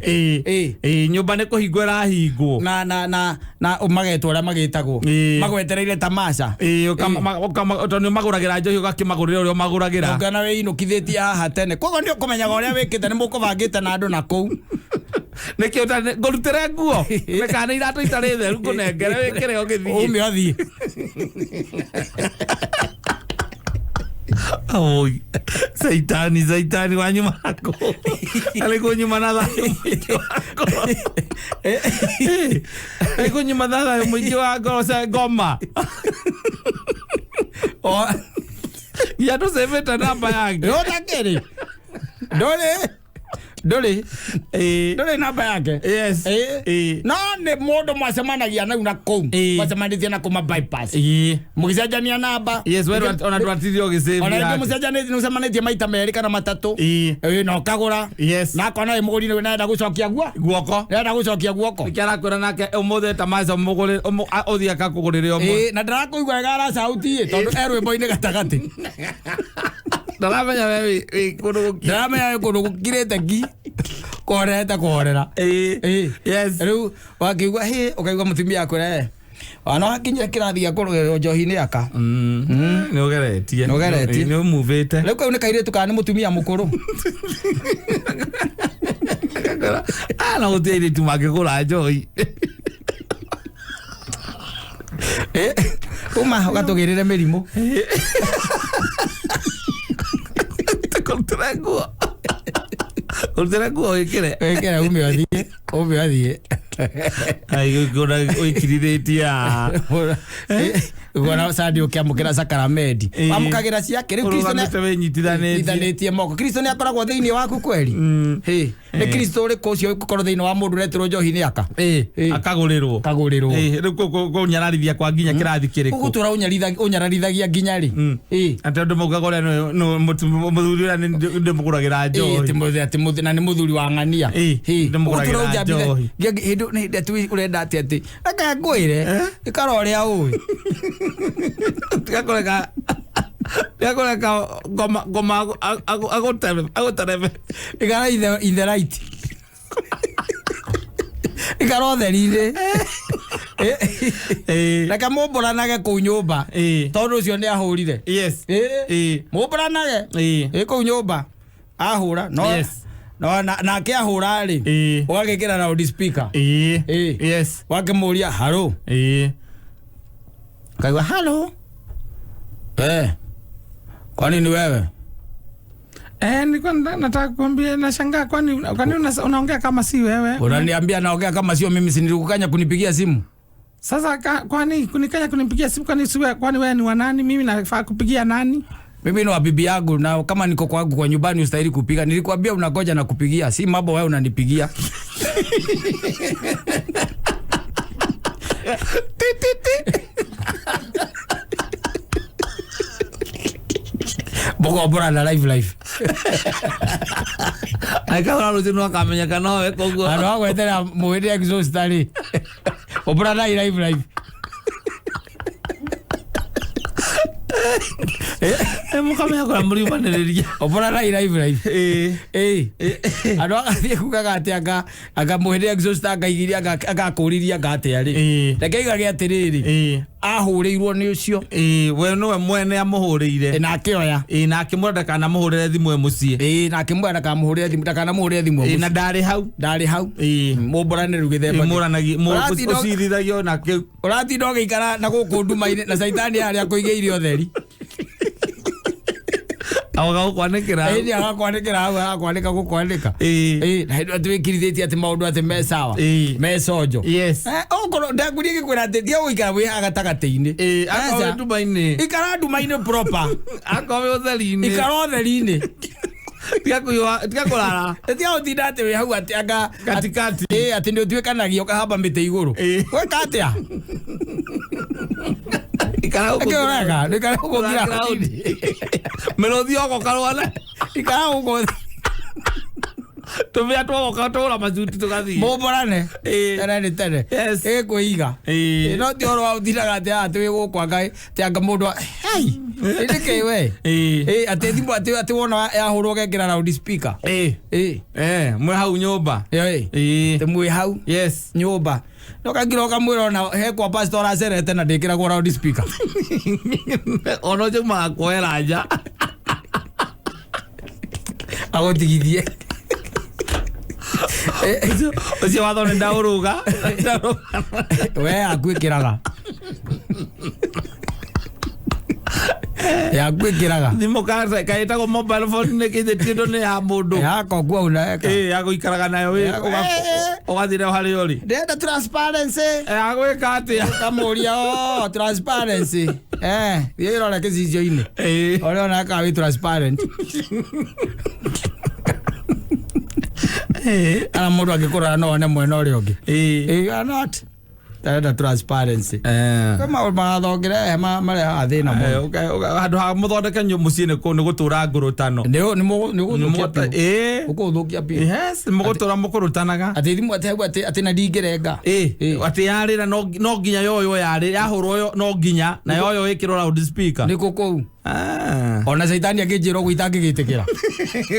nyũmba nĩ kũhingwo ĩrahingwo na magetwo ũrĩa magĩtagwo magwetereire tamasha tondũ magũragĩra njohi ũgakĩmagũrĩra ũrĩa magũragĩra ũngana wĩinũkithĩtie haha tene koguo nĩ ũkũmenyaga ũrĩa wĩkĩte nĩ mũkũbangĩte na andũ na kũu nĩkĩo ngũrutĩre nguo mekana iratũ itarĩ theru ngũnengere wĩkĩre ũgĩthiĩ ume athiĩ oi Saitani wa nyuma yako alikuwa nyuma na dhayo alikuwa nyuma na dhayo mwingi wako sa goma ya tu seveta namba yake yota kere dole namba yake no ne modo mwasemanagia na kou mwasemanagia na kuma bypass mukijania namba wewe ona twatirio gisave ona mukijania nusemanagia maita meri kana matatu no kagura na kona imuguri we naenda gucokia guoko naenda gucokia guoko ikara kwira nake umuthe tamaza muguri othia kakugurire omwe na ndarakuigwa gara sauti tondu erwimbo-ini gatagati ndaramenya wewe kundu gukirite ki kuhorera riu wakiigua ukaigua mutumia akwira wana wakinyia kirathi gĩa kũrũgĩrĩrwo njohi-inĩ aka nĩũgeretie nĩũmuvĩte rĩu kau nĩ kairĩtu kana nĩ mũtumia mũkũrũ na gũtirĩ airĩtu mangĩgũra njohi uma ũgatũgĩrĩre mĩrimũ Ultera nguo wekere ume athiĩ ai gona ũikirithĩtia gona sadi ũkĩamũkĩra sakramenti wamũkagĩra ciake rĩu Kristo nĩ nyitithanĩtie moko Kristo nĩ akoragwo thĩinĩ waku kweri Nĩ Kristo ũrĩkũ ũcio ũkorwo thĩinĩ wa mũndũ ũretirwo njohi nĩ aka akagũrĩrwo rĩu kũnyararithia kwa nginya kĩrathi kĩrĩkũ ũguo tũra ũnyararithagia nginya rĩ atĩ andũ maugaga ũrĩa mũthuri ũrĩa ndĩmũgũragĩra njohi na nĩ mũthuri wa ng'ania ndĩmũgũragĩra njohi hĩndĩ ũrenda atĩ reke ngwĩre ĩkara ũrĩa ũĩ Tigakoreka ngoma agotarebe igara in the right igara ũtheri-inĩ reke mũmbũranage kũu nyũmba tondũ ũcio nĩ ahũrire mũmbũranage kũu nyũmba ahũra nake ahũra-rĩ ũgagĩkĩra loudspeaker wakĩmũria halo kaigua halo kwani ni wewe? Nilikuwa nataka kuambia nashangaa kwani unaongea kama si wewe. Unaniambia naongea kama sio mimi, si nilikukanya kunipigia simu. Sasa kwani kunikanya kunipigia simu kwani wewe ni wa nani? Mimi nafaa kupigia nani? Mimi ni wa bibi yangu na kama niko kwangu kwa nyumbani ustahili kupiga. Nilikwambia unagoja na kupigia. Si mambo wewe unanipigia. Boko bora na live akaura rutinu akamenya kana we koguo ano agwetera muhiri exhaust tari obora na live mukamenya kwa murimaniriria obora na live ano agathie kugaga ati aga muhiri exhaust akaigiria agakuriria ngate ari rekeiga gya tiriri ahũrĩirwo nĩ ũcio we nĩwe mwene amũhũrĩire na akĩoya na akĩmwĩra ndakanamũhũrĩre thimũ e mũciĩ na akĩmwĩra ndakanamũhũrĩre thimũ na ndarĩ hau mũmbũrane rĩu gĩthemba ũcirithagio na kĩu ũratinda ũgĩikara na gũkũ nduma-inĩ na caitani harĩa akũigĩire ũtheri agakwanĩkĩra hau agakwanĩka gũkwanĩka na hĩndĩ atĩ wĩkirithĩtie atĩ maũndũ atĩ me sawa me conjo okorwo ndakurie gĩkwĩra atĩ tia gũikara wĩ gatagatĩ-inĩ ikara nduma-inĩ proper akorwo ũtheri-inĩ ikara ũtheri-inĩ tiga kũrara tiga gũtinda atĩ wĩ hau atĩ anga katikati atĩ nĩ ũtuĩkanagia ũkahamba mĩtĩ igũrũ gwĩka atĩa ikara ũguo merothi oko karwana ikara ũguo tumia twogoka tũra macuti tũgathiĩ mũmbũrane tene ĩkwĩiga no ti ũhoro wa ũtinaga atĩ wĩ gũkwa ngai atĩ anga mũndũ nĩkĩ we atĩ thimũ atĩ wona yahũrwo ũgekĩra loudspeaker mwĩ hau nyũmba atĩ mwĩ hau nyũmba no kangira ũkamwĩra ona hekwa pastor acerete na ndĩkĩragwo loudspeaker ona ũnjaumaga kuoera nja agũtigithie ũcio watho nĩ ndaũrũga we akwĩkĩraga yakwĩkĩraga thimũ kaĩtagwo mobile phone nĩ kĩithĩtie ndo nĩ ya mũndũ yakogua unaweka agũikaraga nayo ũgathire harĩa ũrĩ ndenda transparency agwĩka atĩa kamũria transparency thiĩ ĩrore gĩcicio-inĩ ũrĩa onaka wĩ transparent ana mũndũ angĩkũrora no one mwena ũrĩa ũngĩ not ndenda transparency kama mathongere marĩa athĩna mũno handũ ha mũthondeke mũciĩ nĩ gũtũra ngũrũtano ũkũthũkia pia mũgũtũra mũkũrũtanaga atĩ thimũ atĩ na ndingĩrenga atĩ yarĩra no nginya yoyo yarĩ yahũrwo no nginya na yoyo ĩkĩrwo loudspeaker nĩkũ kũu ona caitani angĩnjĩra ũguo itangĩgĩtĩkĩra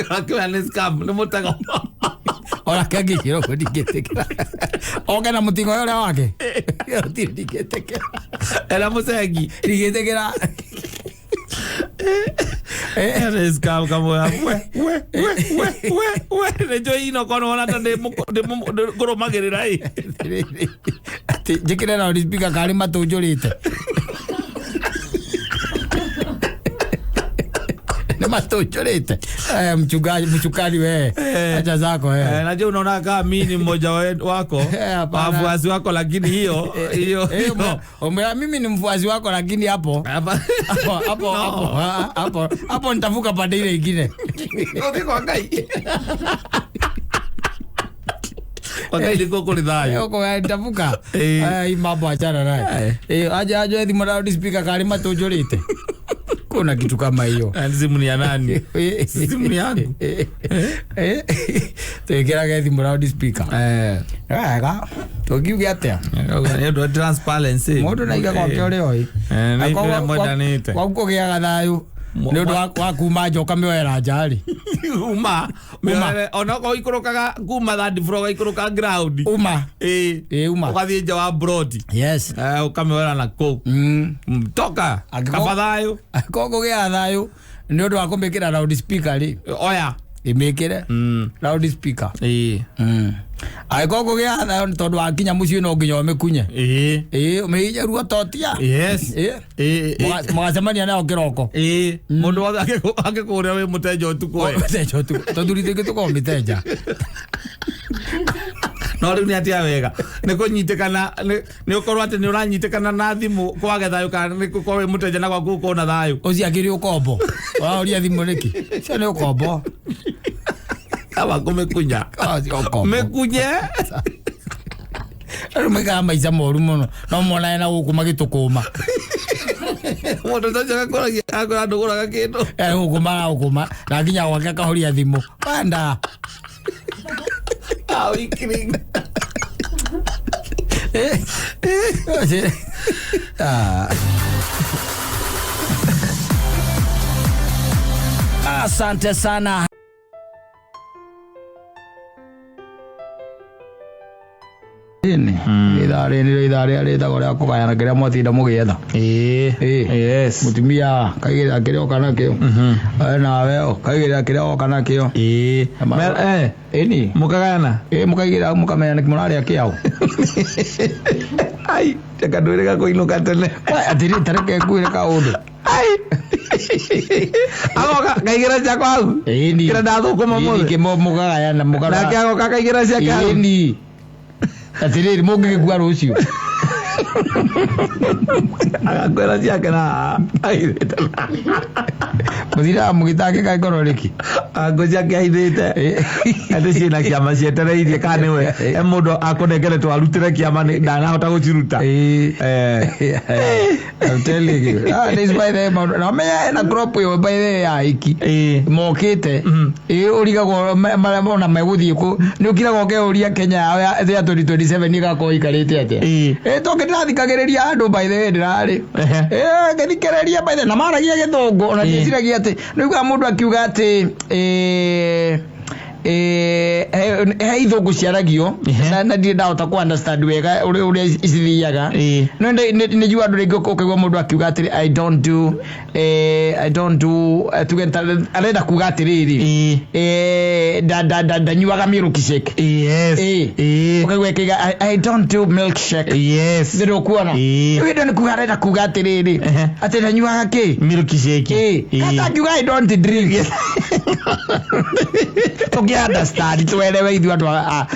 akĩoya nĩ scam nĩ mũtego ona kangĩkĩra ũguo ndingĩtĩkĩra oke na mũtingo ũrĩa wake tirĩ ndingĩtĩkĩra ena mũcengi ndingĩtĩkĩra scam kamoya nĩnjũ ino konona ta ndĩkũrũmagĩrĩra atĩ njĩkĩre loudspeaker karĩ matũ njũrĩte matũchorete mchungaji we acha zako najua unaona kama mimi ni mmoja wako wafuasi wako lakini hiyo mimi ni mfuasi wako lakini hapo nitavuka pande ile nyingine kwa ngai Wakaidi koko ni dhayo. Yoko ya itafuka. Hii mambo achana naye. Aje thimu loud speaker kalima tojolite. Kuna kitu kama hiyo. Simu ni ya nani? Simu ni yangu. Tekera thimu loud speaker. Ega. Tokiuge atia. Ndio transparency. Moto naiga kwa kyole oi. Ndio modanite. Kwa uko gya thayo. Ndio wa kuma joka mewera njari. Uma onako ikurukaga kuma that floor ikuruka ground. Uma. Uma. Ukathie nja wa broad. Yes. Ukamewera na ko. Toka. Kafadhayo. Koko gya thayo. Ndio wa kumbekira loud speaker ri. Oya. Imekire. Loud speaker. Ai koko gya thayo tondu akinya mucio no nginya umekunye. Umeija ruo totia. Yes. Magacemania nao kiroko. Mundu wothe akikuria we muteja utuko we. Muteja utuko. Tondu ritike tuko miteja. No riu ni atia wega. Ni kunyitikana ni ukorwo ati ni uranyitikana na thimu kwage thayo kana ni kuko we muteja na gwaku ko na thayo. Uci akiri ukombo. Wa uria thimu riki. Cio ni ukombo. Aba kumekunya. Mekunye. Rumega maica moru muno. No mona na guku magitukuma. Mundu tajaga koragia akora nduguraga kindu. Gukuma. Na nginya gwake akahoria thimu. Panda. Ikiring. Asante sana. Idare aleta gore akugayana kiria mwatinda mugietha. Yes. Mutumia kaigira kiria okana kio. Nawe kaigira kiria okana kio. Eni Mukagayana. Mukaigira mukamenya kimurari akiao. Ai, teka ndwirega kuinuka tene. Atiri tareke kuire ka undu. Ai. Agoka kaigira cia kwau. Eni. Kira ndathukuma mu. Iki mukagayana mukara. Na kiagoka kaigira cia kwau. Eni. Atiri mugigikua rucio. Agakwera ciake na aithite. Muthira mugitange ka ngoro riki. Ngo ciake aithite. Ati ciina kiama cietereirie kana we. Mundu akunengeretwo arutire kiama ndanahota guciruta. I'm telling you. This by the na me na crop yo by the aiki. Mokite. Urigago mara meguthie ku. Ni ukirago ke uria Kenya ya 2027 ni gako ikarite atia. Toke ndathikagiriria andu by the ndirari. Ngithikiriria by the na maragia githungu na ndiciragia ati niuga mundu akiuga ati ithungu ciaragio na ndi ndahota ku understand wega uria icithiaga no ni jua andu ringi ukigwa mundu akiuga atiri I don't do tugenta arenda kuga atiriri ndanyuaga milkshake. Ukigwa kiga I don't do milkshake. Ndio kuona wewe ndio kuga arenda kuga atiriri ati ndanyuaga ki milkshake. Kata akiuga I don't drink. Understand tuelewe ithu andu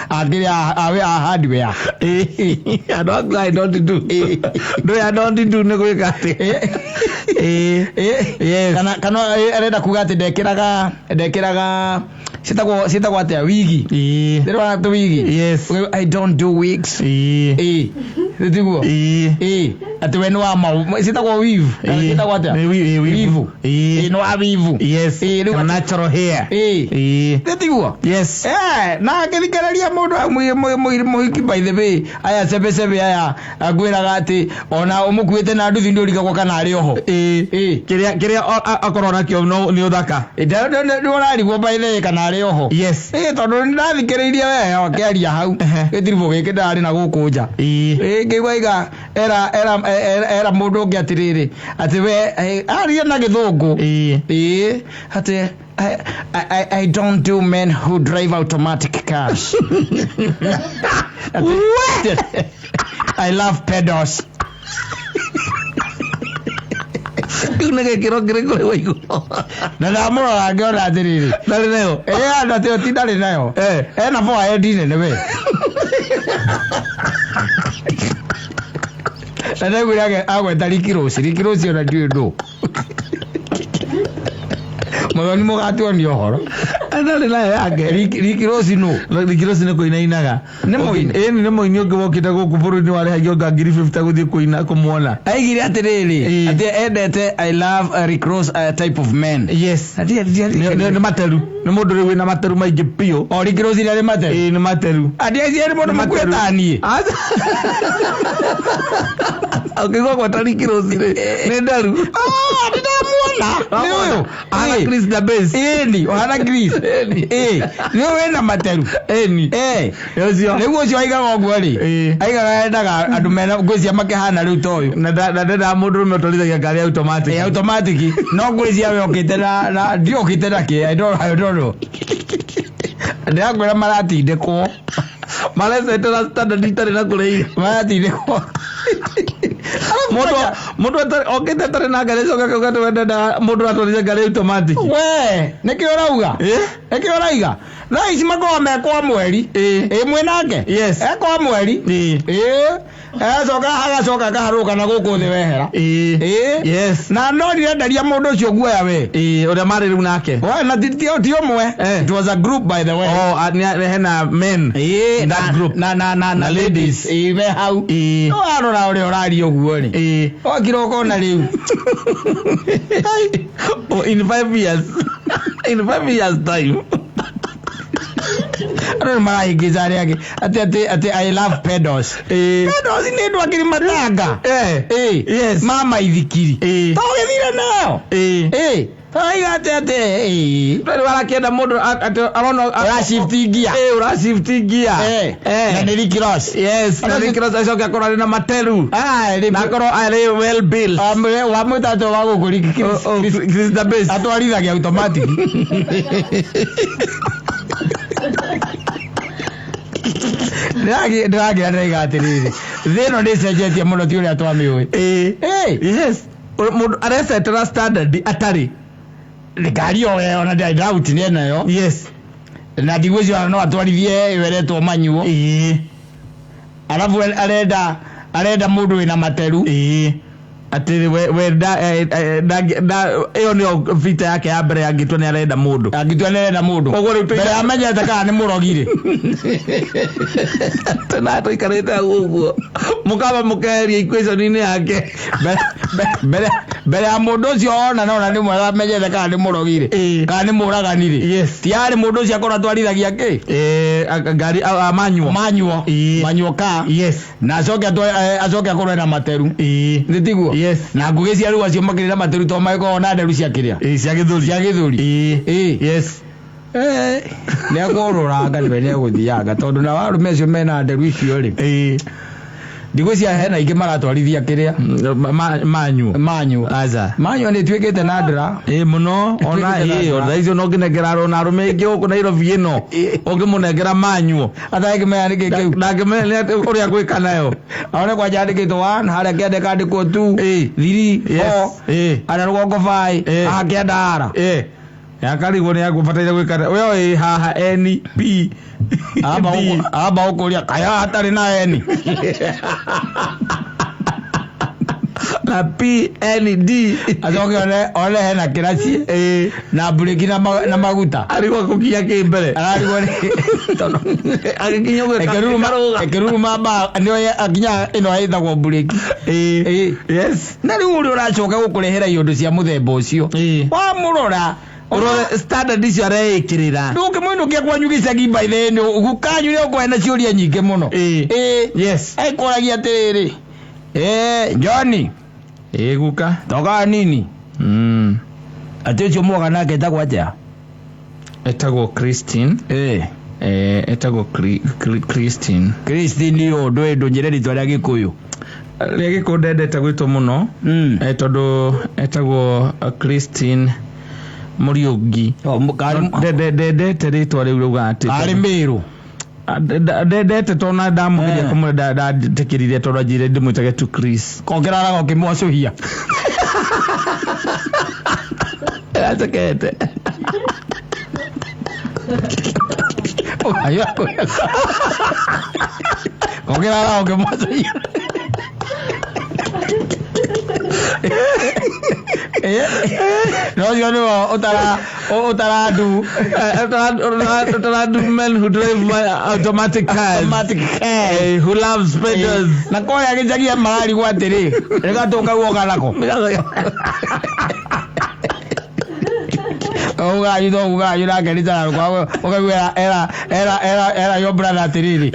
agiria awe hardware. I don't do. I don't do ne gwika ati. Yes. Kana arenda kuga ati ndekiraga sitagwo atia wigi. Ndirwa na wigi. Yes. I don't do wigs. Ndigwo. Ati we no ama sitagwo weave. Sitagwo atia weave. No weave. Yes. Natural hair. Ndigwo. Yes. Na ngithikiriria mundu muhiki by the way aya sebe aya agwiraga ati ona umukuite na nduthi ndio rigagwo kana ari oho. Kiria akorona kio no ni uthaka. Ndio urarigwo by the way kana ari oho. Yes. Tondu ndathikiriria we akiaria hau githiribo giki ndari na guku nja. Ngigwa iga era mundu ngi atiriri ati we aria na githungu. Ati I don't do men who drive automatic cars. I love pedals. Nge kiro kule waigo. Na ndamura angiona atiriri. Ndari nayo. Ndatio ti ndari nayo. Na fo ayedine ne we. Nda gwirage agweta rikirosi na ndiyo ndo. Muthoni mugatuo ni ohoro. Ana le la yake. Ricky Rose no. Ricky Rose ne koina inaga. Nemo ine. Nemo inyo gwo kitako kupuru ni wale hayo ga ngiri 50 guthi koina kumuona. Aigire atiriri. Ati endete I love Rick Ross type of man. Yes. Ati ne materu. Ne mundu ri wina materu maingi pio. O Rick Ross ile materu. Ne materu. Ati aciari mundu makwetanie. Ukigwa kwa Rick Ross ne ndaru. Ndamuona. Ni huyo. Ana Chris the best. Ni ana Chris. Ni wena materu. Yozio. Lego cio aiga ogwo ri. Aiga endaga andu mena ngwĩcia makihana riu toyu. Na ndenda mundu motolithagia ngari automatic. Automatic. No ngwĩcia we okite na ndiokite na ki. I don't know. Ndagwira maratindĩkwo. Malesa ito standard itari na kule maratindĩkwo. Mundu okite tare na ngari coka ugato wenda mundu atolize ngari automatic. We, niki urauga? Niki uraiga? Na ici makome kwa mweri. Mwe nake? Yes. Kwa mweri? Coka kaharuka na guku thi wehera. Yes. Na no ndirendaria mundu ucio guoya we. Uria mari riu nake. We na ti omwe. It was a group by the way. Hena men. That group. Na ladies. Be hau. No arora uri urari uguo ri. Okira ukona riu. In 5 years. In 5 years time. Ano maraingiza riake ati I love pedos. Pedos ni ndu akiri matanga. Yes. Mama ithikiri. To githire nao. Aiga ate. Pero warakienda mundu arona ura shift gear. Ura shift gear. Na ni Rick Ross. Yes. Na Rick Ross acoka akora na materu. Na akora ari well built. Wa mutato wa gukuri Chris the best. Atwarithagia automatic. Ndage ndaiga atiriri. Thino ni cenjetie muno ti uria twamiui. Yes. Mundu aresetera standard atari. Ngari o we ona ndai doubt ni enayo. Yes. Na ndigwĩciria no atwarithie weretwo manyuo. Alafu arenda mundu wina materu. Atiri we iyo niyo vita yake ya mbere angitwa ni arenda mundu. Mbere amenyete kana ni murogire. Tena tuikarite uguo. Mukaba mukeria equation yake. Mbere ya mundu ucio ona ni mwega amenyete kana ni murogire. Kana ni muraganire. Yes. Tiari mundu ucio akora twarithagia ki? Gari Manual car. Yes. Na acoke akorwo na materu. Nditiguo. Yes. Na ngugĩcia rĩu acio makĩrĩra materu to maiko na nderu cia kĩrĩa. Cia gĩthũri. Yes. Nĩ agororanga nĩ egũthianga tondũ na warume acio mena nderu icio rĩ. Ndigwĩcia hena ingĩ maratwarithia kĩrĩa manyu. Aza. Manyu nĩ tuĩkĩte na ndra. Muno ona ona icio no nginengera rona arume ingĩ gũkũ Nairobi ĩno. Ũngĩmũnengera manyu. Atangĩmenya nĩ kĩu. Ndangĩmenya ũrĩa gwĩka nayo. Aone kwa jandĩkĩtwo 1 harĩa kĩandĩka andĩkwo 2 3 4 ana rũgongo 5 akĩandara. Yakarigwo nĩ agũbataire gwĩka we haha NP aba ukuria kaya hatari na eni na PND azoke ole hena kirasi na bureki na maguta arigwo kukia kimbere arigwo agikinyo gweka ekeruma ba ndio akinya ino aithagwo bureki yes na riu uri uracoka gukurehera iondu cia muthemba ucio wa murora Oro standard icio areikirira. Nduke mwino kia kwanyugisa giba ithene gukanyu leo kwa na ciuria nyinge muno. Yes. Aikoragia atiriri. Johnny. Guka. Toka nini? Ati ucio mwoga nake etagwo atia? Etagwo Christine. Etagwo Christine. Christine yo ndo njire ritwa ria Gikuyu. Ria Gikuyu ndendete gwitwo muno. Tondu etagwo Christine Muriugi. Ndendete ritwa riu ruga ati. Ari Miru. Ndendete tona ndamugiria kumwe ndatikirire tondu ajire ndimwitage tu Chris. Kongerara gokimwacuhia. Atakete. Ayo. Kongerara gokimwacuhia. No, you know, Otara do men who drive my automatic cars. Who loves spiders. Na kwa ya kijagia mahali kwa tere. Eka toka uoka lako. Uga you na kelita kwa uga era your brother tiriri.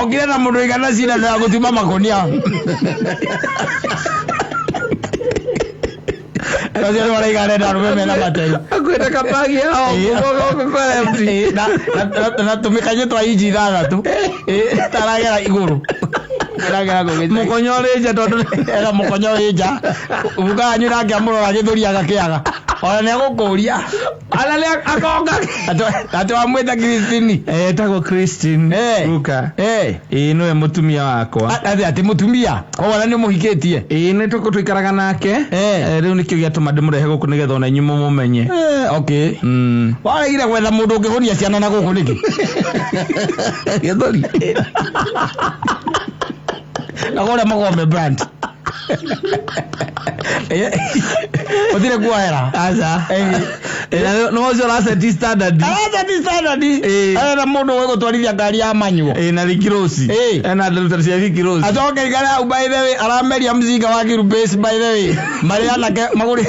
Okire na mundu igana sina na gutima makonia. Kasi wala igana na rume na matelo. Akwenda kapagi hao. Na tumikanye twa iji dala tu. Taragera iguru. Mukonyoreja tondu era mukonyoreja. Uga nyura ngamurora githuri agakiaga. Ona ne gukuria. Ala le akonga. Atu amweta Christine. Tago Christine. Ruka. No mutumia wakwa. Ati mutumia. Ona ni muhiketie. Ni tukikaraga nake. Riu nikio giatuma ndimurehe guku nigetha ona nyumo mumenye. Okay. Wala gira gwetha mundu ungihonia ciana na guku niki. Githuri. Agora magombe brand. Odire kuaera. Asa. No zo la set standard. Era mundu wego twarithia ngari ya manyuo. Na likirosi. Na ndruta cia likirosi. Atoke igara by the way arameria mzinga wa kirubase by the way. Mariana ke maguri.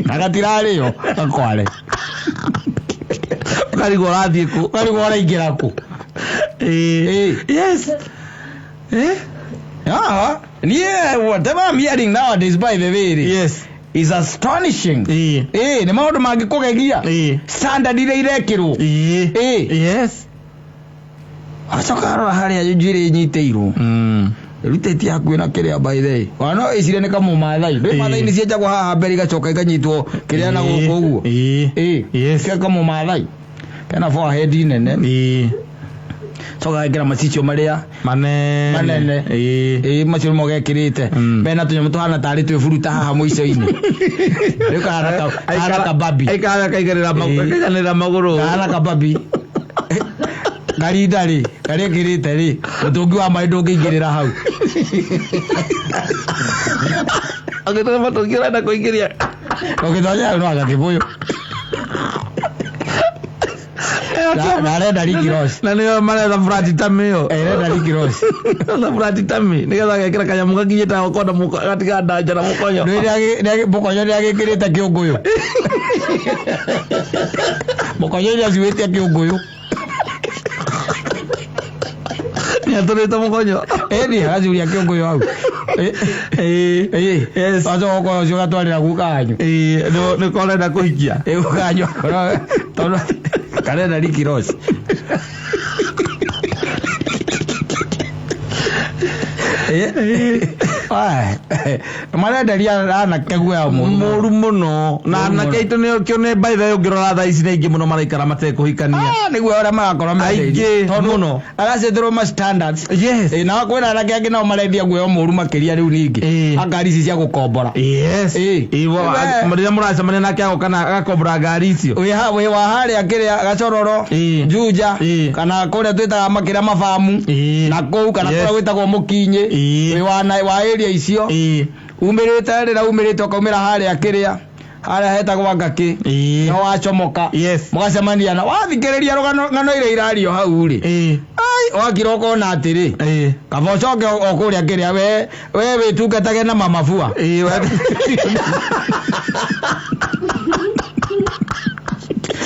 Agatirare yo akware. Kari gorathie ku. Kari gora ingira ku. Yes. Yeah, whatever I'm hearing nowadays by the way. Yes. Is astonishing. Ni maundu mangikugegia. Standard ile irekirwo. Yes. Acoka arora haria njire nyiteiru. Ruteti hakuina kiria by the way. Wana icire ni kamu mathai. Ri mathai ni cienjagwo haha mbere igacoka ikanyitwo kiria na guku uguo. Yes. Kia kamu mathai. Kana forehead nene. Soga ekira macicio maria manene macio mo gekirite bena tunyamu tuhana tari twe furuta haha muico-ini riu kana babi aikara kaigerera maguru kana kababi gari ndari gari ekirite ri mutungi wa mai ndungingirira hau agitara matungira na kuingiria okitonya no agakibuyu na renda likirosi na niyo maretha furati tamio renda likirosi na furati tami nigetha gekira kanyamu gakinyita okonda gatiga ndanja na mukonyo mukonyo ni agikirite kiunguyu mukonyo ni aciwite kiunguyu ni aturite mukonyo ni aciuria kiunguyu hau yes azo ko cio gatwarira gukanyu ni korenda kuhikia gukanyu tondu karenda likirosi marenderia anake guoya muru muno na anake itu ni kio ni by the way ngirora thaa ici ningi muno maraikara matekuhikania niguo aria magakorwo aingi muno agacethirwo ma standards yes na kwina anake angi nao marendia guoya muru makiria riu ningi ngari ici cia gukombora yes riria muracemania nake agokana agakombora ngari icio wi wa haria kiria gacororo Juja kana kuria twitaga makira mafamu na kou kana kuria gwitagwo mukinyi wi wa area icio umirite rira umirite ukaumira haria kiria haria hetagwo ngaki no wacomoka mugacemania na wathikiriria rugano ile irario hau ri ai wakira ukona atiri kaba ucoke okuria kiria we witungatage na mamafua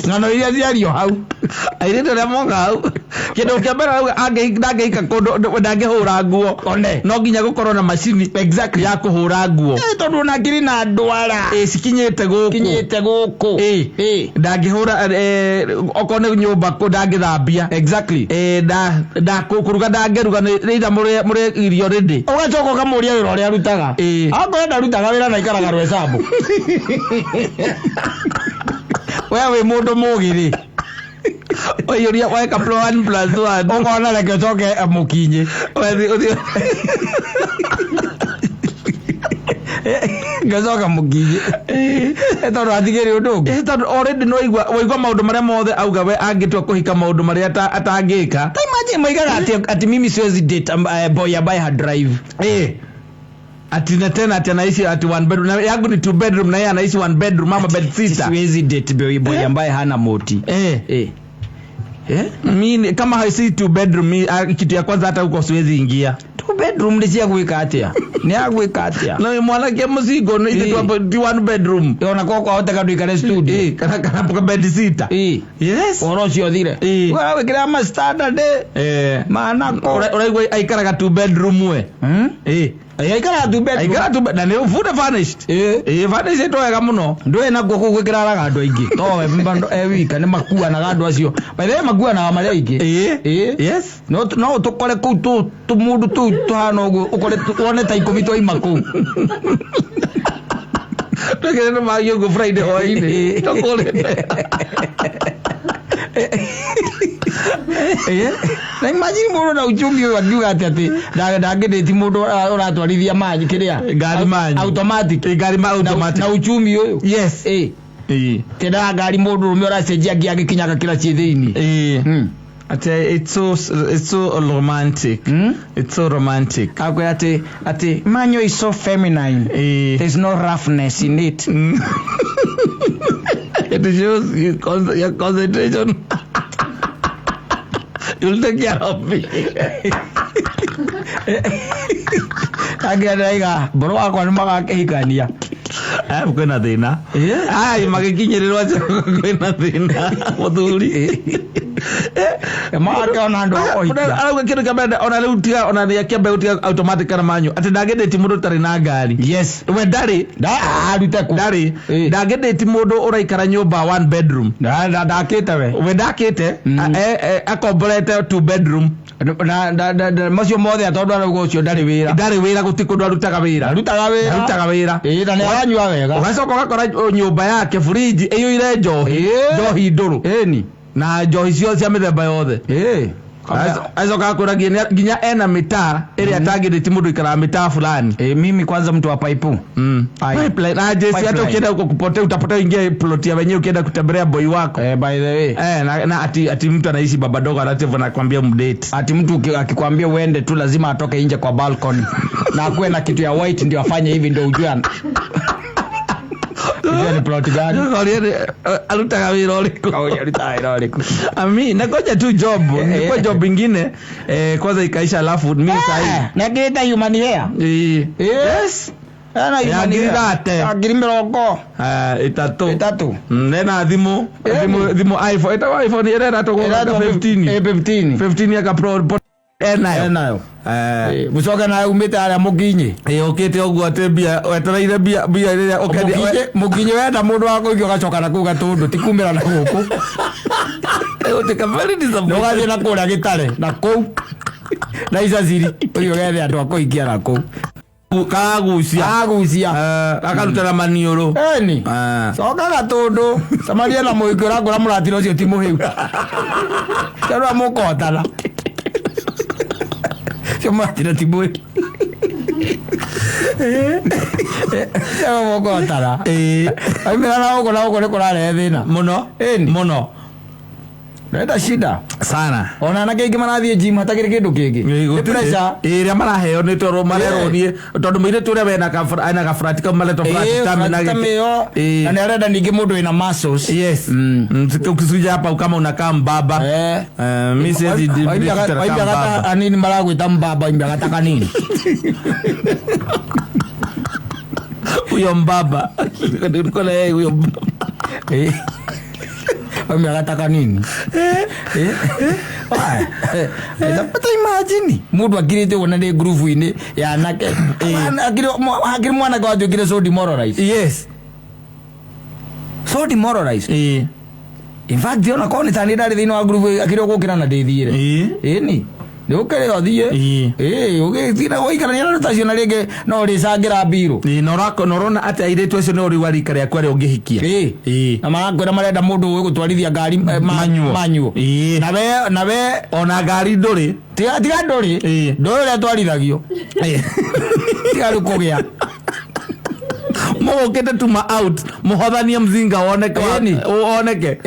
ngano iria ciario hau airito ria moka hau kindu kia mbere angeika kundu ndangihura nguo no nginya gukorwo na macini exactly ya kuhura nguo tondu na ngiri na ndwara cikinyite guku ndangihura okorwo ni nyumba ku ndangithambia exactly kuruga ndangeruga rĩitha mũrĩ irio ready ugacoka ukamuria wĩra ũrĩa arutaga akorwo ndarutaga wĩra na ikaraga rwecambu we wĩ mũndũ mũgĩ oyoria weka +1+1 ukona reke ucoke mukinyi ngacoka mukinyi tondu atigiri undu ungi tondu already no waigua maundu maria mothe auga we angitua kuhika maundu maria atangika imagine maigaga ati mimi siwezi date boy ambaye ha drive ati na tena ati anaishi ati 1 bedroom na yangu ni 2 bedroom na yeye anaishi 1 bedroom mama bed sitter. Siwezi date boy ambaye hana moti. Mimi kama haisi 2 bedroom kitu ya kwanza hata huko siwezi ingia. 2 bedroom ndisia kuweka atia. Ni agweka atia. Na mwana kia mzigo no ile 1 bedroom. Yona kwa hota kadu ikale studio. Kana bed sitter. Yes. Orocio thire. Wewe kila ma standard maana ko uraigwa aikara 2 bedroom we. Aikara 2 bedroom. Aikara 2 bedroom. Na ni ufude furnished. Furnished to wega muno. Ndwe na goko gwikira raga andu aingi. To mbando wika ni makua na gandu acio. By the way makua na amale aingi. Yes. No tukore ku tu mundu tu hano ugo ukore tuone ta ikomi to imako. Tukene ma yogo Friday hoine. Tokole. Na imagine mundu na uchumi wa ndiuga ati ndagedeti mundu uratwarithia maji kiria ngari maji automatic ngari ma automatic na uchumi uyu. Yes. Tena ngari mundu rume uracenjia giagikinyaga kila chithini. It's so romantic. It's so romantic. Akwe ati manyo is so feminine. There's no roughness in it. It shows your concentration. You'll take care of me. Agera bro akwa nimagakehikania. Kwena thina. Ai magikinyirirwa kwena thina. Muthuri. Ona ndo oita. Arauga kindu kabenda ona riu tiga ona ni akiambe utiga automatic kana manyu. Ati ndagedeti mundu tari na ngari. Yes. We ndari. Arute ku. Ndari. Ndagedeti mundu uraikara nyumba 1 bedroom. Ndakite we. We ndakite. Akombolete 2 bedroom. Na macio mothe atondu arauga ucio ndari wira. Ndari wira gutikundu arutaga wira. Arutaga wira. Na ni aranyua wega. Ugacoka ugakora nyumba yake fridge iyuire njohi nduru. Ni na njohi cio cia mithemba yothe. Aizoka kuragia ginya ena mitaa ili atagedeti mundu ikara mitaa fulani. Mimi kwanza mtu wa pipe. Pipeline na jesi hata ukienda huko kupotea utapotea ingia plot ya wenyewe ukienda kutembelea boy wako. By the way. Na ati mtu anaishi baba dogo anataka anakuambia mdate. Ati mtu akikwambia uende tu lazima atoke nje kwa balcony. Na akuwe na kitu ya white ndio afanye hivi ndio ujue. Ni plot gani? Alutaga wira uliku. Alutaga wira uliku. Ami nakoja tu job. Nilikuwa job ingine kwanza ikaisha alafu mimi sasa na geta human hair. Yes. Ana human hair. Agiri mirongo. Itatu. Nena thimu iPhone. Ita iPhone era to 15. 15 yaka pro enayo bucoka na umite aria muginyi ukite ogwo atembia wetereire bia riria ukedia muginyi wenda mundu wa kuigio gacoka na kuga tundu tikumira na guku utika very disappointed nogathie na kuria gitare na kou na icaciri uyo gethe andu akuikia na kou kagucia akarutana maniuru eni coka gatundu samaria na muikio rangura muratira ucio ti muhiu kerwa mukotana Cuma tidak timbul. Saya mau kau tara. Tapi mila kau lehena. Mono. Nenda shida sana. Ona na kege marathie gym hata kire kindu kingi. Ni pressure. Ira maraheo ni toro marero ni tondu mwire turia wena ka frat ka male to frat stamina na ni arenda ningi mundu ina muscles. Yes. Ukisuja hapa kama unakaa mbaba. Mimi siwezi kata anini maragwita mbaba imbia kata kanini. Huyo mbaba. Niko na yeye huyo mbaba. Ameataka nini? Napata imagine mudu akirite wona de groove ine ya nake akiri mwana kwa jokire so demoralized. Yes, so demoralized. In fact yona koni tani dali thino wa groove akiri gukira na ndithire ni ukere othie ugithira goikara nyana tacio na rege no ricangira mbiro norona ati airetu acio no riwari kare akware ungihikia na marakwira marenda mundu uyu gutwarithia ngari manyu nawe ona ngari nduri tiga nduri nduri ria twarithagio tiga rukugia mugokete tuma out muhothanie mzinga woneke woneke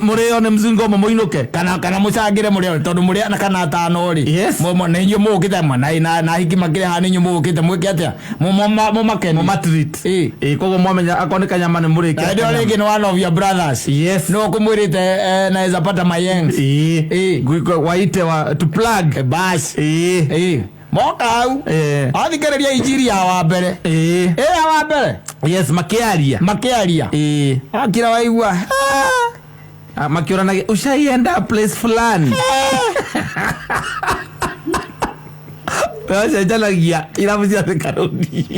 murione mzinga muinuke kana mucangire murio tondu muria kana tano ri mo ne nyu mugokete na hikima kire hani nyu mugokete mwike atia mo makeni matreat kogo mwamenya akoneka nyama ne murike ndio ringi ni one of your brothers no kumwirite naweza pata mayengs waite wa to plug bas moka au athikiriria injiri ya wa mbere ya wa mbere yes makiaria akira waigua makioranagia ushaienda place fulani Jalagia iramu cia karodi